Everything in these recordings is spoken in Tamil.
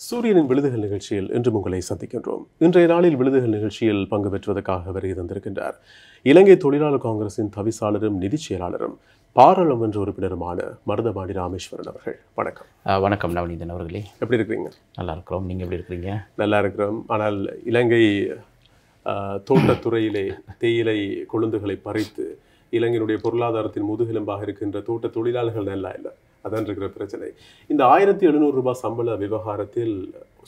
சூரியனின் விழுதுகள் நிகழ்ச்சியில் இன்று உங்களை சந்திக்கின்றோம். இன்றைய நாளில் விழுதுகள் நிகழ்ச்சியில் பங்கு பெற்றுவதற்காக வருகை தந்திருக்கின்றார் இலங்கை தொழிலாளர் காங்கிரசின் தவிசாளரும் நிதி செயலாளரும் பாராளுமன்ற உறுப்பினருமான மருதபாண்டி ராமேஸ்வரன் அவர்கள். வணக்கம். வணக்கம் நவநீதன் அவர்களே, எப்படி இருக்கிறீங்க? நல்லா இருக்கிறோம். நீங்கள் எப்படி இருக்கிறீங்க? நல்லா இருக்கிறோம். ஆனால் இலங்கை தோட்டத்துறையிலே தேயிலை கொழுந்துகளை பறித்து இலங்கையினுடைய பொருளாதாரத்தின் முதுகெலும்பாக இருக்கின்ற தோட்ட தொழிலாளர்கள் நல்லா இல்லை. அதான் இருக்கிற பிரச்சனை. இந்த 1700 ரூபாய் சம்பள விவகாரத்தில்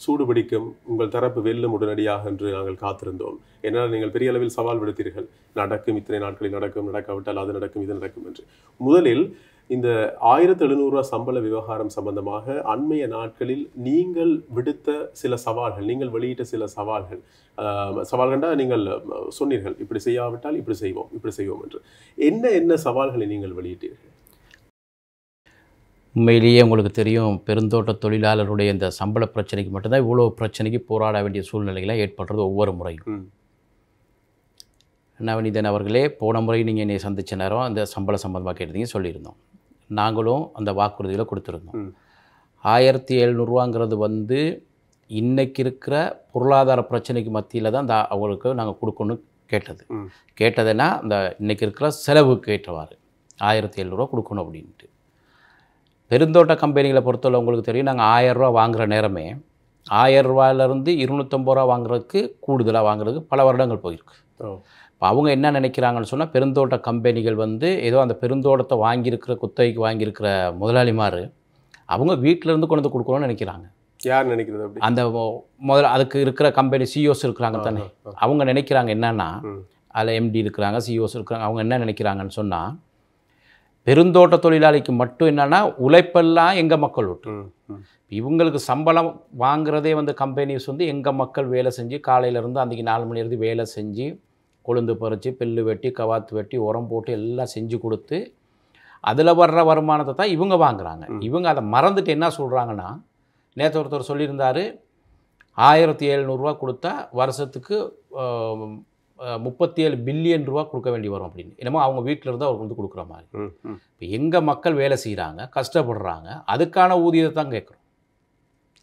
சூடுபிடிக்கும் உங்கள் தரப்பு வெல்லும் உடனடியாக என்று நாங்கள் காத்திருந்தோம். ஏன்னால் நீங்கள் பெரிய அளவில் சவால் விடுத்தீர்கள். நடக்கும், இத்தனை நாட்களில் நடக்கும், நடக்காவிட்டால் அது நடக்கும், இது நடக்கும் என்று. முதலில் இந்த 1700 ரூபாய் சம்பள விவகாரம் சம்பந்தமாக அண்மைய நாட்களில் நீங்கள் விடுத்த சில சவால்கள், நீங்கள் வெளியிட்ட சில சவால்கண்டா நீங்கள் சொன்னீர்கள், இப்படி செய்யாவிட்டால் இப்படி செய்வோம் என்று. என்ன சவால்களை நீங்கள் வெளியிட்டீர்கள்? உண்மையிலேயே உங்களுக்கு தெரியும், பெருந்தோட்ட தொழிலாளருடைய இந்த சம்பள பிரச்சனைக்கு மட்டும்தான் இவ்வளோ பிரச்சனைக்கு போராட வேண்டிய சூழ்நிலைகளாக ஏற்படுறது ஒவ்வொரு முறையும். நவநீதன் அவர்களே, போன முறை நீங்கள் என்னை சந்தித்த நேரம் அந்த சம்பள சம்பந்தமாக கேட்டீங்க, சொல்லியிருந்தோம். நாங்களும் அந்த வாக்குறுதிகளை கொடுத்துருந்தோம். 1700 ரூபாங்கிறது இன்றைக்கி இருக்கிற பொருளாதார பிரச்சனைக்கு மத்தியில் தான் அவங்களுக்கு நாங்கள் கொடுக்கணும்னு கேட்டதுன்னா அந்த இன்றைக்கி இருக்கிற செலவுக்கு ஏற்றவாறு 1700 ரூபா கொடுக்கணும் அப்படின்ட்டு. பெருந்தோட்ட கம்பெனிகளை பொறுத்தவரை உங்களுக்கு தெரியும், நாங்கள் 1000 ரூபா வாங்குகிற நேரமே 1000 ரூபாயிலேருந்து 250 ரூபா வாங்குறதுக்கு கூடுதலாக வாங்குறதுக்கு பல வருடங்கள் போயிருக்கு. இப்போ அவங்க என்ன நினைக்கிறாங்கன்னு சொன்னால், பெருந்தோட்ட கம்பெனிகள் ஏதோ அந்த பெருந்தோட்டத்தை வாங்கியிருக்கிற குத்தகைக்கு வாங்கியிருக்கிற முதலாளிமார் அவங்க வீட்டிலேருந்து கொண்டு வந்து கொடுக்கணும்னு நினைக்கிறாங்க. யார் நினைக்கிறது அப்படி? அந்த அதுக்கு இருக்கிற கம்பெனி சிஇஓஸ் இருக்கிறாங்க தானே, அவங்க நினைக்கிறாங்க என்னன்னா, அதில் எம்டி இருக்கிறாங்க, சிஇஓஸ் இருக்கிறாங்க. அவங்க என்ன நினைக்கிறாங்கன்னு சொன்னால், பெருந்தோட்ட தொழிலாளிக்கு மட்டும் என்னென்னா உழைப்பெல்லாம் எங்கள் மக்கள் விட்டு, இவங்களுக்கு சம்பளம் வாங்குறதே கம்பெனிஸ் எங்கள் மக்கள் வேலை செஞ்சு காலையிலேருந்து அன்றைக்கி 4 மணி இருந்து வேலை செஞ்சு கொழுந்து பறித்து புல்லு வெட்டி கவாத்து வெட்டி உரம் போட்டு எல்லாம் செஞ்சு கொடுத்து அதில் வர்ற வருமானத்தை தான் இவங்க வாங்குகிறாங்க. இவங்க அதை மறந்துட்டு என்ன சொல்கிறாங்கன்னா, நேற்று ஒருத்தர் சொல்லியிருந்தார், 1700 ரூபா கொடுத்தா வருஷத்துக்கு 37 பில்லியன் ரூபா கொடுக்க வேண்டி வரும் அப்படின்னு. என்னமோ அவங்க வீட்டில் இருந்து அவருக்கு கொடுக்குற மாதிரி. இப்போ எங்கள் மக்கள் வேலை செய்கிறாங்க, கஷ்டப்படுறாங்க, அதுக்கான ஊதியத்தை தான் கேட்குறோம்.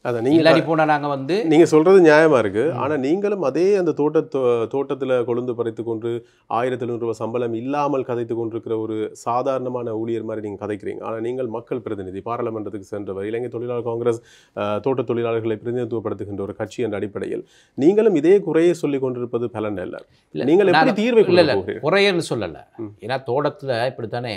அதை நீங்கள் போனால் நாங்கள் நீங்கள் சொல்கிறது நியாயமாக இருக்குது. ஆனால் நீங்களும் அதே அந்த தோட்டத்தில் கொழுந்து பறித்து கொண்டு 1700 ரூபாய் சம்பளம் இல்லாமல் கதைத்து கொண்டிருக்கிற ஒரு சாதாரணமான ஊழியர் மாதிரி நீங்கள் கதைக்கிறீங்க. ஆனால் நீங்கள் மக்கள் பிரதிநிதி, பாராளுமன்றத்துக்கு சென்றவர், இலங்கை தொழிலாளர் காங்கிரஸ் தோட்ட தொழிலாளர்களை பிரதிநிதித்துவப்படுத்துகின்ற ஒரு கட்சி என்ற அடிப்படையில் நீங்களும் இதே குறையை சொல்லி கொண்டிருப்பது பலன் இல்லை. நீங்கள் எப்படி தீர்வை குறையன்னு சொல்லலை. ஏன்னா தோட்டத்தில் இப்படித்தானே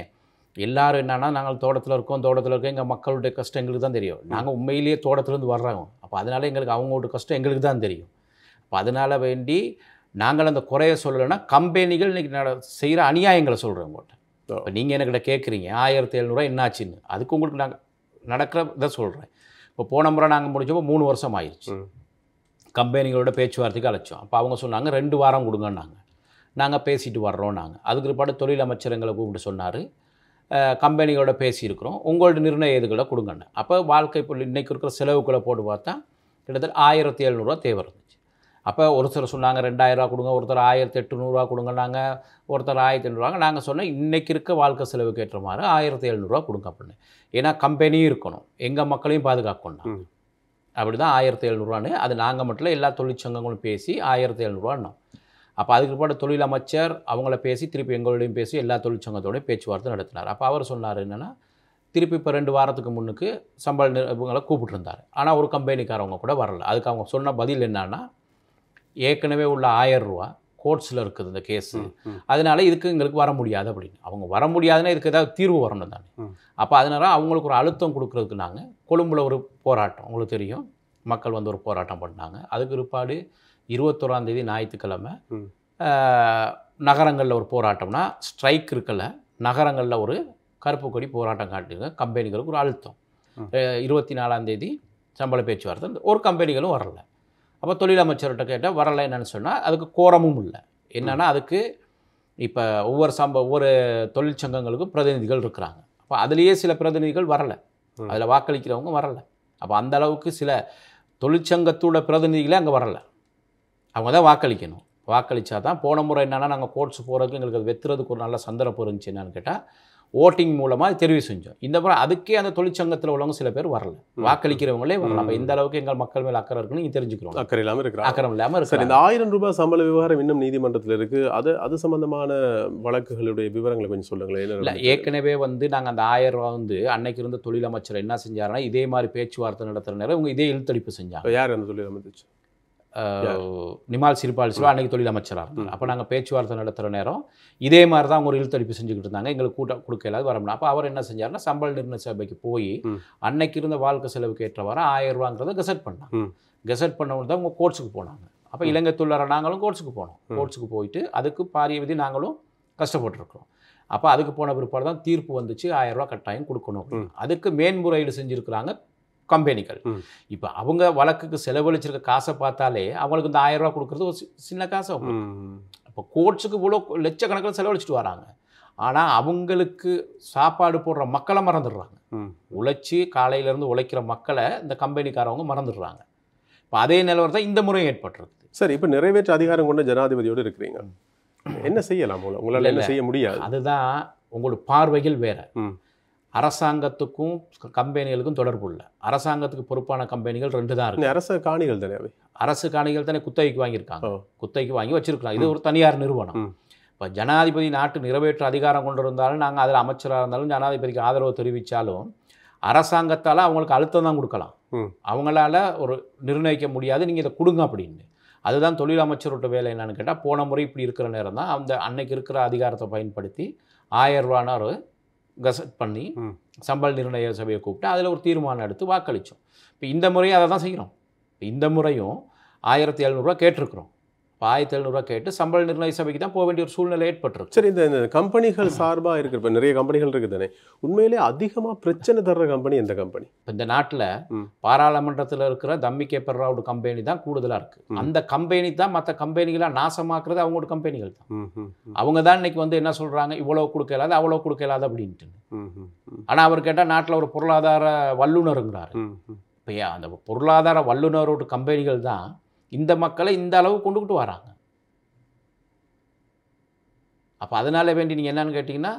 எல்லாரும் என்னன்னா, நாங்கள் தோட்டத்தில் இருக்கோம், எங்கள் மக்களுடைய கஷ்டம் எங்களுக்கு தான் தெரியும். நாங்கள் உண்மையிலேயே தோட்டத்துலேருந்து வர்றோம். அப்போ அதனால் எங்களுக்கு அவங்களோட கஷ்டம் எங்களுக்கு தான் தெரியும். அப்போ அதனால் வேண்டி நாங்கள் அந்த குறைய சொல்லலைன்னா, கம்பெனிகள் இன்றைக்கி செய்கிற அநியாயங்களை சொல்கிறோம் உங்கள்கிட்ட. இப்போ நீங்கள் என்கிட்ட கேட்குறீங்க 1700 ரூபா என்னாச்சுன்னு, அதுக்கு உங்களுக்கு நாங்கள் நடக்கிற இதை சொல்கிறேன். இப்போ போன முறை நாங்கள் முடிச்சப்போ 3 வருஷம் ஆயிடுச்சு. கம்பெனிகளோட பேச்சுவார்த்தைக்கு அழைச்சோம். அப்போ அவங்க சொன்னாங்க 2 வாரம் கொடுங்கன்னாங்க. நாங்கள் பேசிட்டு வர்றோம். அதுக்கு பிற்பாடு தொழில் அமைச்சரங்களை கூப்பிட்டு சொன்னார், கம்பெனிகளோட பேசியிருக்கிறோம், உங்களோட நிர்ணய இதுகளை கொடுங்கன்னு. அப்போ வாழ்க்கை இப்போ இன்றைக்கி இருக்கிற செலவுகளை போட்டு பார்த்தா கிட்டத்தட்ட 1700 ரூபா தேவை இருந்துச்சு. அப்போ ஒருத்தர் சொன்னாங்க 2000 ரூபா கொடுங்க, ஒருத்தர் 1800 ரூபா கொடுங்கன்னாங்க, ஒருத்தர் 1800 ரூபாங்க. நாங்கள் சொன்னோம், இன்றைக்கி இருக்க வாழ்க்கை செலவுக்கு ஏற்ற மாதிரி 1700 ரூபா கொடுங்க அப்படின்னு. ஏன்னா கம்பெனியும் இருக்கணும், எங்கள் மக்களையும் பாதுகாக்கணும். அப்படி தான் 1700 ரூபான்னு. அது நாங்கள் மட்டும் இல்லை, எல்லா தொழிற்சங்கங்களும் பேசி 1700 ரூபான்னோம். அப்போ அதுக்கு பிற்பாடு தொழில் அமைச்சர் அவங்கள பேசி திருப்பி எங்களோடையும் பேசி எல்லா தொழிற்சங்கத்தோடையும் பேச்சுவார்த்தை நடத்தினார். அப்போ அவர் சொன்னார் என்னென்னா, திருப்பி இப்போ 2 வாரத்துக்கு முன்னுக்கு சம்பள இவங்களை கூப்பிட்டுருந்தார். ஆனால் ஒரு கம்பெனிக்காரவங்க கூட வரல. அதுக்கு அவங்க சொன்ன பதில் என்னன்னா, ஏற்கனவே உள்ள 1000 ரூபா கோர்ட்ஸில் இருக்குது இந்த கேஸு, அதனால இதுக்கு எங்களுக்கு வர முடியாது அப்படின்னு. அவங்க வர முடியாதுன்னா இதுக்கு ஏதாவது தீர்வு வரணும் தானே. அப்போ அதனால் அவங்களுக்கு ஒரு அழுத்தம் கொடுக்குறதுக்கு நாங்கள் கொழும்பில் ஒரு போராட்டம், உங்களுக்கு தெரியும், மக்கள் ஒரு போராட்டம் பண்ணாங்க. அதுக்கு பிற்பாடு 21ஆம் தேதி ஞாயிற்றுக்கிழமை நகரங்களில் ஒரு போராட்டம்னா ஸ்ட்ரைக் இருக்கல, நகரங்களில் ஒரு கருப்பு கொடி போராட்டம் காட்டுங்க. கம்பெனிகளுக்கு ஒரு அழுத்தம். 24ஆம் தேதி சம்பள பேச்சுவார்த்தை, ஒரு கம்பெனிகளும் வரலை. அப்போ தொழில் அமைச்சர்கிட்ட கேட்டால் வரலை என்னன்னு சொன்னால், அதுக்கு கோரமும் இல்லை. என்னென்னா, அதுக்கு இப்போ ஒவ்வொரு தொழிற்சங்கங்களுக்கும் பிரதிநிதிகள் இருக்கிறாங்க. அப்போ அதுலேயே சில பிரதிநிதிகள் வரலை, அதில் வாக்களிக்கிறவங்க வரலை. அப்போ அந்த அளவுக்கு சில தொழிற்சங்கத்தோட பிரதிநிதிகளே அங்கே வரலை. அவங்க தான் வாக்களிக்கணும். வாக்களித்தா தான். போன முறை என்னென்னா, நாங்கள் கோர்ட்ஸ் போகிறதுக்கு எங்களுக்கு அது வெத்துறதுக்கு ஒரு நல்ல சந்தர்ப்பம் இருந்துச்சு. என்னென்னு கேட்டால், ஓட்டிங் மூலமாக தெரிவு செஞ்சோம். இந்த முறை அதுக்கே அந்த தொழிற்சங்கத்தில் உள்ளவங்க சில பேர் வரல, வாக்களிக்கிறவங்களே வரல. அப்போ இந்த அளவுக்கு எங்கள் மக்கள் மேல் அக்கறை இருக்குன்னு நீங்கள் தெரிஞ்சுக்கிறோம். அக்கறை இல்லாமல் இருக்கிறாங்க. அக்கறை இல்லாமல் சரி, இருக்கு. இந்த 1000 ரூபாய் சம்பள விவகாரம் இன்னும் நீதிமன்றத்தில் இருக்கு. அது சம்பந்தமான வழக்குகளுடைய விவரங்களை கொஞ்சம் சொல்லுங்களேன். இல்லை, ஏற்கனவே வந்து நாங்கள் அந்த 1000 ரூபா வந்து அன்னைக்கு இருந்த தொழிலமைச்சர் என்ன செஞ்சாருன்னா, இதே மாதிரி பேச்சுவார்த்தை நடத்துகிற நேரம் இவங்க இதே இழுத்தடிப்பு செஞ்சாங்க. யார் அந்த தொழிலமைச்சு? நிமால் சிறிபால் சிவா அன்னைக்கு தொழிலமைச்சராக இருந்தார். அப்போ நாங்கள் பேச்சுவார்த்தை நடத்துகிற நேரம் இதே மாதிரி தான் அவங்க ஒரு இழுத்தடிப்பு செஞ்சுக்கிட்டு இருந்தாங்க. எங்களுக்கு கொடுக்கலாது வரணும். அப்போ அவர் என்ன செஞ்சாருன்னா, சம்பள நிர்ணய சபைக்கு போய் அன்னைக்கு இருந்த வாழ்க்கை செலவுக்கு ஏற்றவாறு 1000 ரூபாங்கிறத கெசட் பண்ணாங்க. கெசட் பண்ணவங்க தான் அவங்க கோர்ட்ஸுக்கு போனாங்க. அப்போ இலங்கை தொழிலாளர் நாங்களும் கோர்ட்ஸுக்கு போனோம். கோர்ட்ஸுக்கு போயிட்டு அதுக்கு பாரிய விதி நாங்களும் கஷ்டப்பட்டுருக்கோம். அப்போ அதுக்கு போன பிற்பாடு தான் தீர்ப்பு வந்துச்சு, 1000 ரூபா கட்டாயம் கொடுக்கணும். அதுக்கு மேன்முறையீடு செஞ்சுருக்கிறாங்க கம்பெனிகள். இப்போ அவங்க வழக்குக்கு செலவழிச்சிருக்க காசை பார்த்தாலே அவங்களுக்கு இந்த 1000 ரூபா கொடுக்குறது ஒரு சின்ன காசு. இப்போ கோர்ட்ஸுக்கு இவ்வளோ லட்சக்கணக்கில் செலவழிச்சிட்டு வராங்க. ஆனால் அவங்களுக்கு சாப்பாடு போடுற மக்களை மறந்துடுறாங்க. உழைச்சி காலையிலேருந்து உழைக்கிற மக்களை இந்த கம்பெனிக்காரவங்க மறந்துடுறாங்க. இப்போ அதே நிலவரம் தான் இந்த முறையும் ஏற்பட்டுருக்கு. சரி, இப்போ நிறைவேற்ற அதிகாரம் கொண்ட ஜனாதிபதியோடு இருக்கிறீங்க, என்ன செய்யலாம்? உங்களால் என்ன செய்ய முடியாது? அதுதான் உங்களோட பார்வைகள் வேற. அரசாங்கத்துக்கும் கம்பெனிகளுக்கும் தொடர்பு இல்லை. அரசாங்கத்துக்கு பொறுப்பான கம்பெனிகள் 2 தான் இருக்கு. அரசு காணிகள் தானே அவை? அரசு காணிகள் தானே குத்தகைக்கு வாங்கியிருக்காங்க, குத்தகைக்கு வாங்கி வச்சிருக்கலாம். இது ஒரு தனியார் நிறுவனம். இப்போ ஜனாதிபதி நாட்டு நிறைவேற்ற அதிகாரம் கொண்டு இருந்தாலும், நாங்கள் அதில் அமைச்சராக இருந்தாலும், ஜனாதிபதிக்கு ஆதரவு தெரிவித்தாலும் அரசாங்கத்தால் அவங்களுக்கு அழுத்தம் தான் கொடுக்கலாம். அவங்களால ஒரு நிர்ணயிக்க முடியாது, நீங்கள் இதை கொடுங்க அப்படின்னு. அதுதான் தொழில் அமைச்சரோட வேலை. என்னன்னு கேட்டால், போன முறை இப்படி இருக்கிற நேரம் தான் அந்த அன்னைக்கு இருக்கிற அதிகாரத்தை பயன்படுத்தி 1000 ரூபான்னு ஒரு கசட் பண்ணி சம்பள நிர்ணய சபையை கூப்பிட்டு அதில் ஒரு தீர்மானம் எடுத்து வாக்களித்தோம். இப்போ இந்த முறையும் அதை தான் செய்கிறோம். இப்போ இந்த முறையும் 1700 ரூபா கேட்டிருக்கிறோம். இப்போ 1700 ரூபா கேட்டு சம்பள நிர்ணய சபைக்கு தான் போக வேண்டிய ஒரு சூழ்நிலை ஏற்பட்டுருக்கு. சரி, இந்த கம்பெனிகள் சார்பாக இருக்கிற இப்போ நிறைய கம்பெனிகள் இருக்குது தானே, உண்மையிலே அதிகமாக பிரச்சனை தர்ற கம்பெனி எந்த கம்பெனி? இப்போ இந்த நாட்டில் பாராளுமன்றத்தில் இருக்கிற தம்மிகே பெர்ராவோட கம்பெனி தான் கூடுதலாக இருக்குது. அந்த கம்பெனி தான் மற்ற கம்பெனிகளாக நாசமாக்குறது அவங்களோட கம்பெனிகள் தான். அவங்க தான் இன்னைக்கு வந்து என்ன சொல்கிறாங்க, இவ்வளோ கொடுக்கலாது அவ்வளோ கொடுக்கலாது அப்படின்ட்டு. ஆனால் அவர் கேட்டால் நாட்டில் ஒரு பொருளாதார வல்லுநருங்கிறாரு. இப்போ அந்த பொருளாதார வல்லுநரோட கம்பெனிகள் தான் இந்த மக்களை இந்த அளவு கொண்டுக்கிட்டு வராங்க. அப்போ அதனால வேண்டி நீங்கள் என்னன்னு கேட்டிங்கன்னா,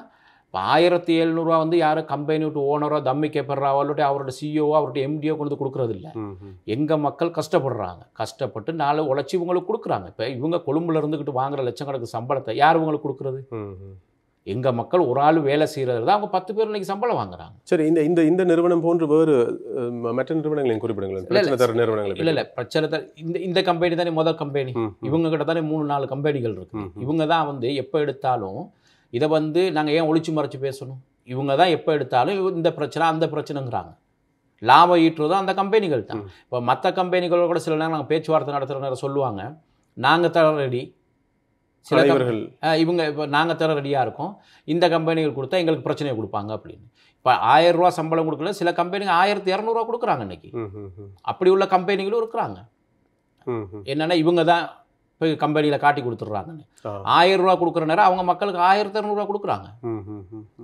இப்போ 1700 ரூபா வந்து யாரும் கம்பெனி விட்டு ஓனரோ தம்மிக்கே பெறாவோ இல்லாட்டி அவரோட சிஇஓவோ அவரோட எம்டிஓ கொண்டு கொடுக்குறது இல்லை. எங்கள் மக்கள் கஷ்டப்படுறாங்க, கஷ்டப்பட்டு 4 உழைச்சி இவங்களுக்கு கொடுக்குறாங்க. இப்போ இவங்க கொழும்புல இருந்துக்கிட்டு வாங்குற லட்சக்கணக்கு சம்பளத்தை யார் இவங்களுக்கு கொடுக்குறது? எங்கள் மக்கள் ஒரு ஆள் வேலை செய்கிறது தான் அவங்க 10 பேர் இன்னைக்கு சம்பளம் வாங்குறாங்க. சரி, இந்த இந்த இந்த நிறுவனம் போன்று வேறு மற்ற நிறுவனங்களையும் குறிப்பிடுங்களேன். பிரச்சனை தர நிறுவனங்கள் இல்லை பிரச்சனை தர இந்த கம்பெனி தானே முதல் கம்பெனி. இவங்க கிட்ட தானே 3-4 கம்பெனிகள் இருக்கு. இவங்க தான் வந்து எப்போ எடுத்தாலும் இதை வந்து நாங்கள் ஏன் ஒளிச்சு மறைச்சு பேசணும்? இவங்க தான் எப்போ எடுத்தாலும் இந்த பிரச்சனை அந்த பிரச்சனைங்கிறாங்க. லாபம் ஈட்டுறதும் அந்த கம்பெனிகள் தான். இப்போ மற்ற கம்பெனிகளோட கூட சில நேரம் நாங்கள் பேச்சுவார்த்தை நடத்துகிற நேரம் சொல்லுவாங்க, நாங்கள் தர ரெடி, சில இவங்க இப்போ நாங்கள் தர ரெடியாக இருக்கோம், இந்த கம்பெனிகள் கொடுத்தா எங்களுக்கு பிரச்சனையை கொடுப்பாங்க அப்படின்னு. இப்போ 1000 ரூபா சம்பளம் கொடுக்கல, சில கம்பெனிங்க 1200 ரூபா கொடுக்குறாங்க இன்னைக்கு. அப்படி உள்ள கம்பெனிகளும் இருக்கிறாங்க. என்னென்னா இவங்க தான் போய் கம்பெனியில் காட்டி கொடுத்துட்றாங்கன்னு. 1000 ரூபா கொடுக்குற நேரம் அவங்க மக்களுக்கு 1200 ரூபா கொடுக்குறாங்க.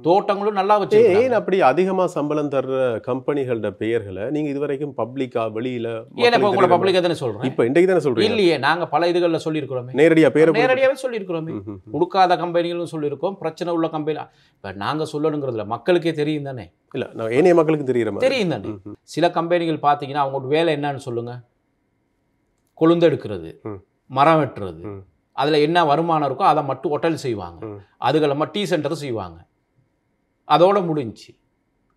தோட்டங்களும் நல்லா வச்சு. ஏன் அப்படி அதிகமாக சம்பளம் தர்ற கம்பெனிகளோட பெயர்களை நீங்கள் இதுவரைக்கும் பப்ளிக்கா வெளியில் ஏன்னா இப்போ உங்களை பப்ளிக்காக தானே சொல்கிறேன். இப்போ இன்றைக்கு தானே சொல்கிறீங்க? இல்லையே, நாங்கள் பல இதுகளில் சொல்லியிருக்கிறோமே, நேரடியாகவே சொல்லியிருக்கிறோமே. கொடுக்காத கம்பெனிகளும் சொல்லியிருக்கோம், பிரச்சனை உள்ள கம்பெனி. இப்போ நாங்கள் சொல்லணுங்கிறதுல மக்களுக்கே தெரியும் தானே. இல்லை, நான் ஏனைய மக்களுக்கு தெரியும் தானே. சில கம்பெனிகள் பார்த்தீங்கன்னா அவங்களோட வேலை என்னன்னு சொல்லுங்கள், கொழுந்தெடுக்கிறது, மரம் வெட்டுறது, அதில் என்ன வருமானம் இருக்கோ அதை மட்டும் ஹோட்டல் செய்வாங்க, அதுகளை மட்டும் டீ சென்டர் செய்வாங்க, அதோட முடிஞ்சு.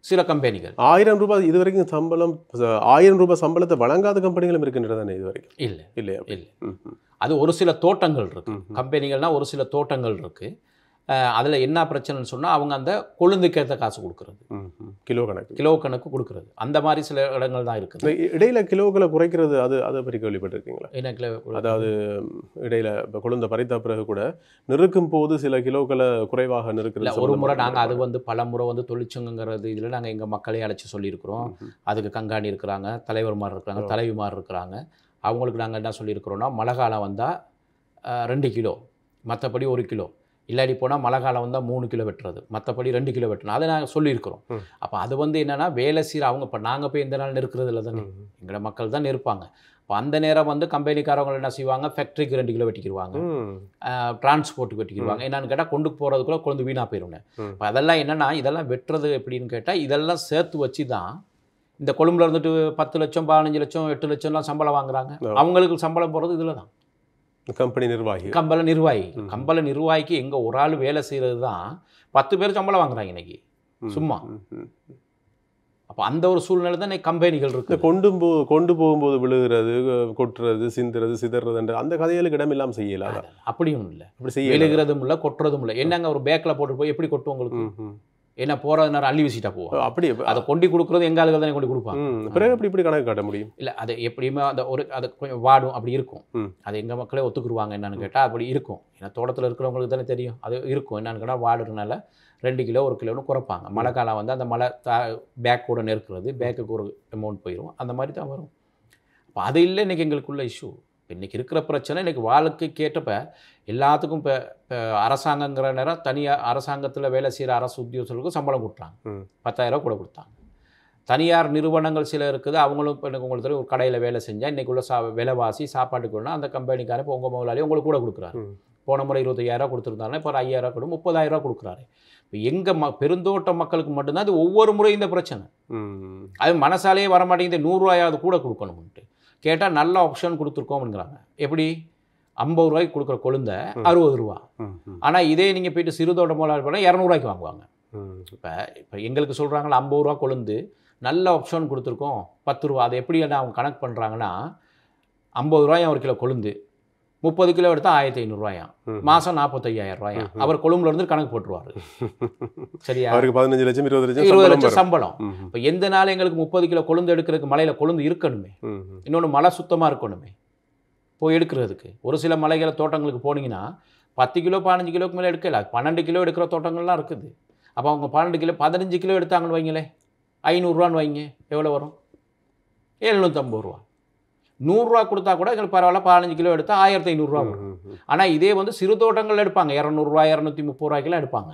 சில கம்பெனிகள் 1000 ரூபாய் இதுவரைக்கும் சம்பளம் 1000 ரூபாய் சம்பளத்தை வழங்காத கம்பெனிகளும் இருக்கின்றதானே இதுவரைக்கும்? இல்லை இல்லை இல்லை, அது ஒரு சில தோட்டங்கள் இருக்கு. கம்பெனிகள்னால் ஒரு சில தோட்டங்கள் இருக்கு. அதில் என்ன பிரச்சனைன்னு சொன்னால் அவங்க அந்த கொழுந்துக்கேற்ற காசு கொடுக்குறது, கிலோ கணக்கு கொடுக்குறது, அந்த மாதிரி சில இடங்கள் தான் இருக்குது. இடையில கிலோக்களை குறைக்கிறது, அதை பற்றி கேள்விப்பட்டிருக்கீங்களா? என்ன கிலோ? அதாவது இடையில இப்போ கொழுந்த பறித்த பிறகு கூட நிறுக்கும் போது சில கிலோக்களை குறைவாக நிறுக்கிறது. ஒரு முறை நாங்கள் அது வந்து பல முறை வந்து தொழிற்சங்கங்கிறது இதில் நாங்கள் எங்கள் மக்களே அழைச்சி சொல்லியிருக்கிறோம். அதுக்கு கண்காணி இருக்கிறாங்க, தலைவர்மார் இருக்கிறாங்க, தலைவிமார் இருக்கிறாங்க. அவங்களுக்கு நாங்கள் என்ன சொல்லியிருக்கிறோன்னா, மழை காலம் வந்தால் 2 கிலோ, மற்றபடி 1 கிலோ. இல்லாடி போனால் மழை காலம் வந்தால் 3 கிலோ வெட்டுறது, மற்றபடி 2 கிலோ வெட்டணும். அதை நாங்கள் சொல்லியிருக்கிறோம். அப்போ அது வந்து என்னென்னா வேலை செய்கிற அவங்க இப்போ நாங்கள் போய் எந்த நாள் நெருக்கிறதுல தானே எங்களோட மக்கள் தான் நெருப்பாங்க. இப்போ அந்த நேரம் வந்து கம்பெனிக்காரவங்க என்ன செய்வாங்க, ஃபேக்ட்ரிக்கு 2 கிலோ வெட்டிக்கிடுவாங்க, டிரான்ஸ்போர்ட்டுக்கு வெட்டிக்கிடுவாங்க. என்னென்னு கேட்டால் கொண்டு போகிறதுக்குள்ள கொண்டு வீணாக போயிடுங்க. இப்போ அதெல்லாம் என்னென்னா இதெல்லாம் வெட்டுறது எப்படின்னு கேட்டால் இதெல்லாம் சேர்த்து வச்சு தான் இந்த கொழும்புல இருந்துட்டு 10 லட்சம் 15 லட்சம் 8 லட்சம்லாம் சம்பளம் வாங்குறாங்க. அவங்களுக்கு சம்பளம் போகிறது இதில் தான். கம்பெனி நிர்வாகி கம்பெனி நிர்வாகிக்கு எங்கே ஒரு ஆள் வேலை செய்கிறது தான் 10 பேர் சம்பளம் வாங்குறாங்க இன்னைக்கு சும்மா. அப்போ அந்த ஒரு சூழ்நிலை தான் இன்னைக்கு கம்பெனிகள் இருக்குது. கொண்டு போகும்போது விழுகிறது, கொட்டுறது, சிந்துறது, சிதறதுன்ற அந்த கதைகளுக்கு இடம் இல்லாமல் செய்யலாம். அப்படியும் இல்லை, அப்படி செய்ய விழுகிறதும் இல்லை கொட்டுறதும் இல்லை. என்னங்க ஒரு பேக்கில் போட்டு போய் எப்படி கொட்டும் உங்களுக்கு? என்ன போகிறது நேரம் அள்ளி வீசிட்டா போவோம். அப்படி அதை கொண்டு கொடுக்குறது எங்கள் ஆளுகள் தானே கொண்டு கொடுப்பாங்க. பிறகு இப்படி கணக்கு காட்ட முடியும் இல்லை, அது எப்படியுமே அந்த ஒரு அது கொஞ்சம் வாடும் அப்படி இருக்கும். அது எங்கள் மக்களே ஒத்துக்குருவாங்க. என்னன்னு கேட்டால் அப்படி இருக்கும். ஏன்னா தோட்டத்தில் இருக்கிறவங்களுக்கு தானே தெரியும் அது இருக்கும். என்னன்னு கேட்டால் வாடுறதுனால 2 கிலோ 1 கிலோன்னு குறைப்பாங்க. மழை காலம் வந்து அந்த மழை பேக்கோட நெருக்கிறது, பேக்குக்கு ஒரு அமௌண்ட் போயிடும், அந்த மாதிரி தான் வரும். அப்போ அது இல்லை இன்றைக்கி எங்களுக்குள்ள இஷ்யூ. இன்றைக்கி இருக்கிற பிரச்சனை இன்றைக்கி வாழ்க்கைக்கு ஏற்றப்ப எல்லாத்துக்கும் இப்போ அரசாங்கங்கிற நேரம் தனியார் அரசாங்கத்தில் வேலை செய்கிற அரசு உத்தியோகர்களுக்கு சம்பளம் கொடுத்தாங்க, 10,000 ரூபா கூட கொடுத்தாங்க. தனியார் நிறுவனங்கள் சில இருக்குது, அவங்களும் இப்போ எனக்கு உங்களுக்கு தெரியும் ஒரு கடையில் வேலை செஞ்சால் இன்றைக்கி உள்ள விலைவாசி சாப்பாட்டுக்கு வேணும், அந்த கம்பெனிக்காரன் இப்போ உங்கள் முதலாளி உங்களுக்கு கூட கொடுக்குறாரு. போன முறை 25,000 கொடுத்துருந்தாங்கன்னா இப்போ ஒரு 5,000 கொடு 30,000 கொடுக்குறாரு. இப்போ எங்கள் பெருந்தோட்ட மக்களுக்கு மட்டும்தான் அது ஒவ்வொரு முறையும் இந்த பிரச்சனை. அது மனசாலேயே வரமாட்டேங்குது. 100 ரூபாயாவது கூட கொடுக்கணும்ன்ட்டு கேட்டால் நல்ல ஆப்ஷன் கொடுத்துருக்கோம்ங்கிறாங்க. எப்படி 50 ரூபாய்க்கு கொடுக்குற கொழுந்தை 60 ரூபா. ஆனால் இதே நீங்கள் போயிட்டு சிறுதோட்ட முதலாளி போனால் 200 ரூபாய்க்கு வாங்குவாங்க. இப்போ எங்களுக்கு சொல்கிறாங்களா 50 ரூபா கொழுந்து நல்ல ஆப்ஷன் கொடுத்துருக்கோம் 10 ரூபா. அது எப்படி அவங்க கணக்கு பண்ணுறாங்கன்னா 50 ரூபாயும் ஒரு கிலோ கொழுந்து, 30 கிலோ எடுத்தால் 1,500 ரூபாயாம், மாதம் 45,000 ரூபாயாம். அவர் கொழும்புல இருந்து கணக்கு போட்டுருவார். சரியா? அவருக்கு 15 லட்சம் 20 லட்சம் சம்பளம். இப்போ எந்த நாள் எங்களுக்கு 30 கிலோ கொழுந்து எடுக்கிறதுக்கு மலையில் கொழுந்து இருக்கணுமே, இன்னொன்று மழை சுத்தமாக இருக்கணுமே போய் எடுக்கிறதுக்கு. ஒரு சில மலைகளை தோட்டங்களுக்கு போனீங்கன்னா 10 கிலோ 15 கிலோக்கு மேலே எடுக்கல, 12 கிலோ எடுக்கிற தோட்டங்கள்லாம் இருக்குது. அப்போ அவங்க 12 கிலோ 15 கிலோ எடுத்தாங்கன்னு வைங்களே, 500 ரூபான்னு வைங்க, எவ்வளோ வரும்? 750 ரூபா. 100 ரூபா கொடுத்தா கூட எங்களுக்கு பரவாயில்ல, 15 கிலோ எடுத்தால் 1,500 ரூபா வரும். ஆனால் இதே வந்து சிறு தோட்டங்கள் எடுப்பாங்க 200 ரூபா 230 ரூபாய்க்கெல்லாம் எடுப்பாங்க.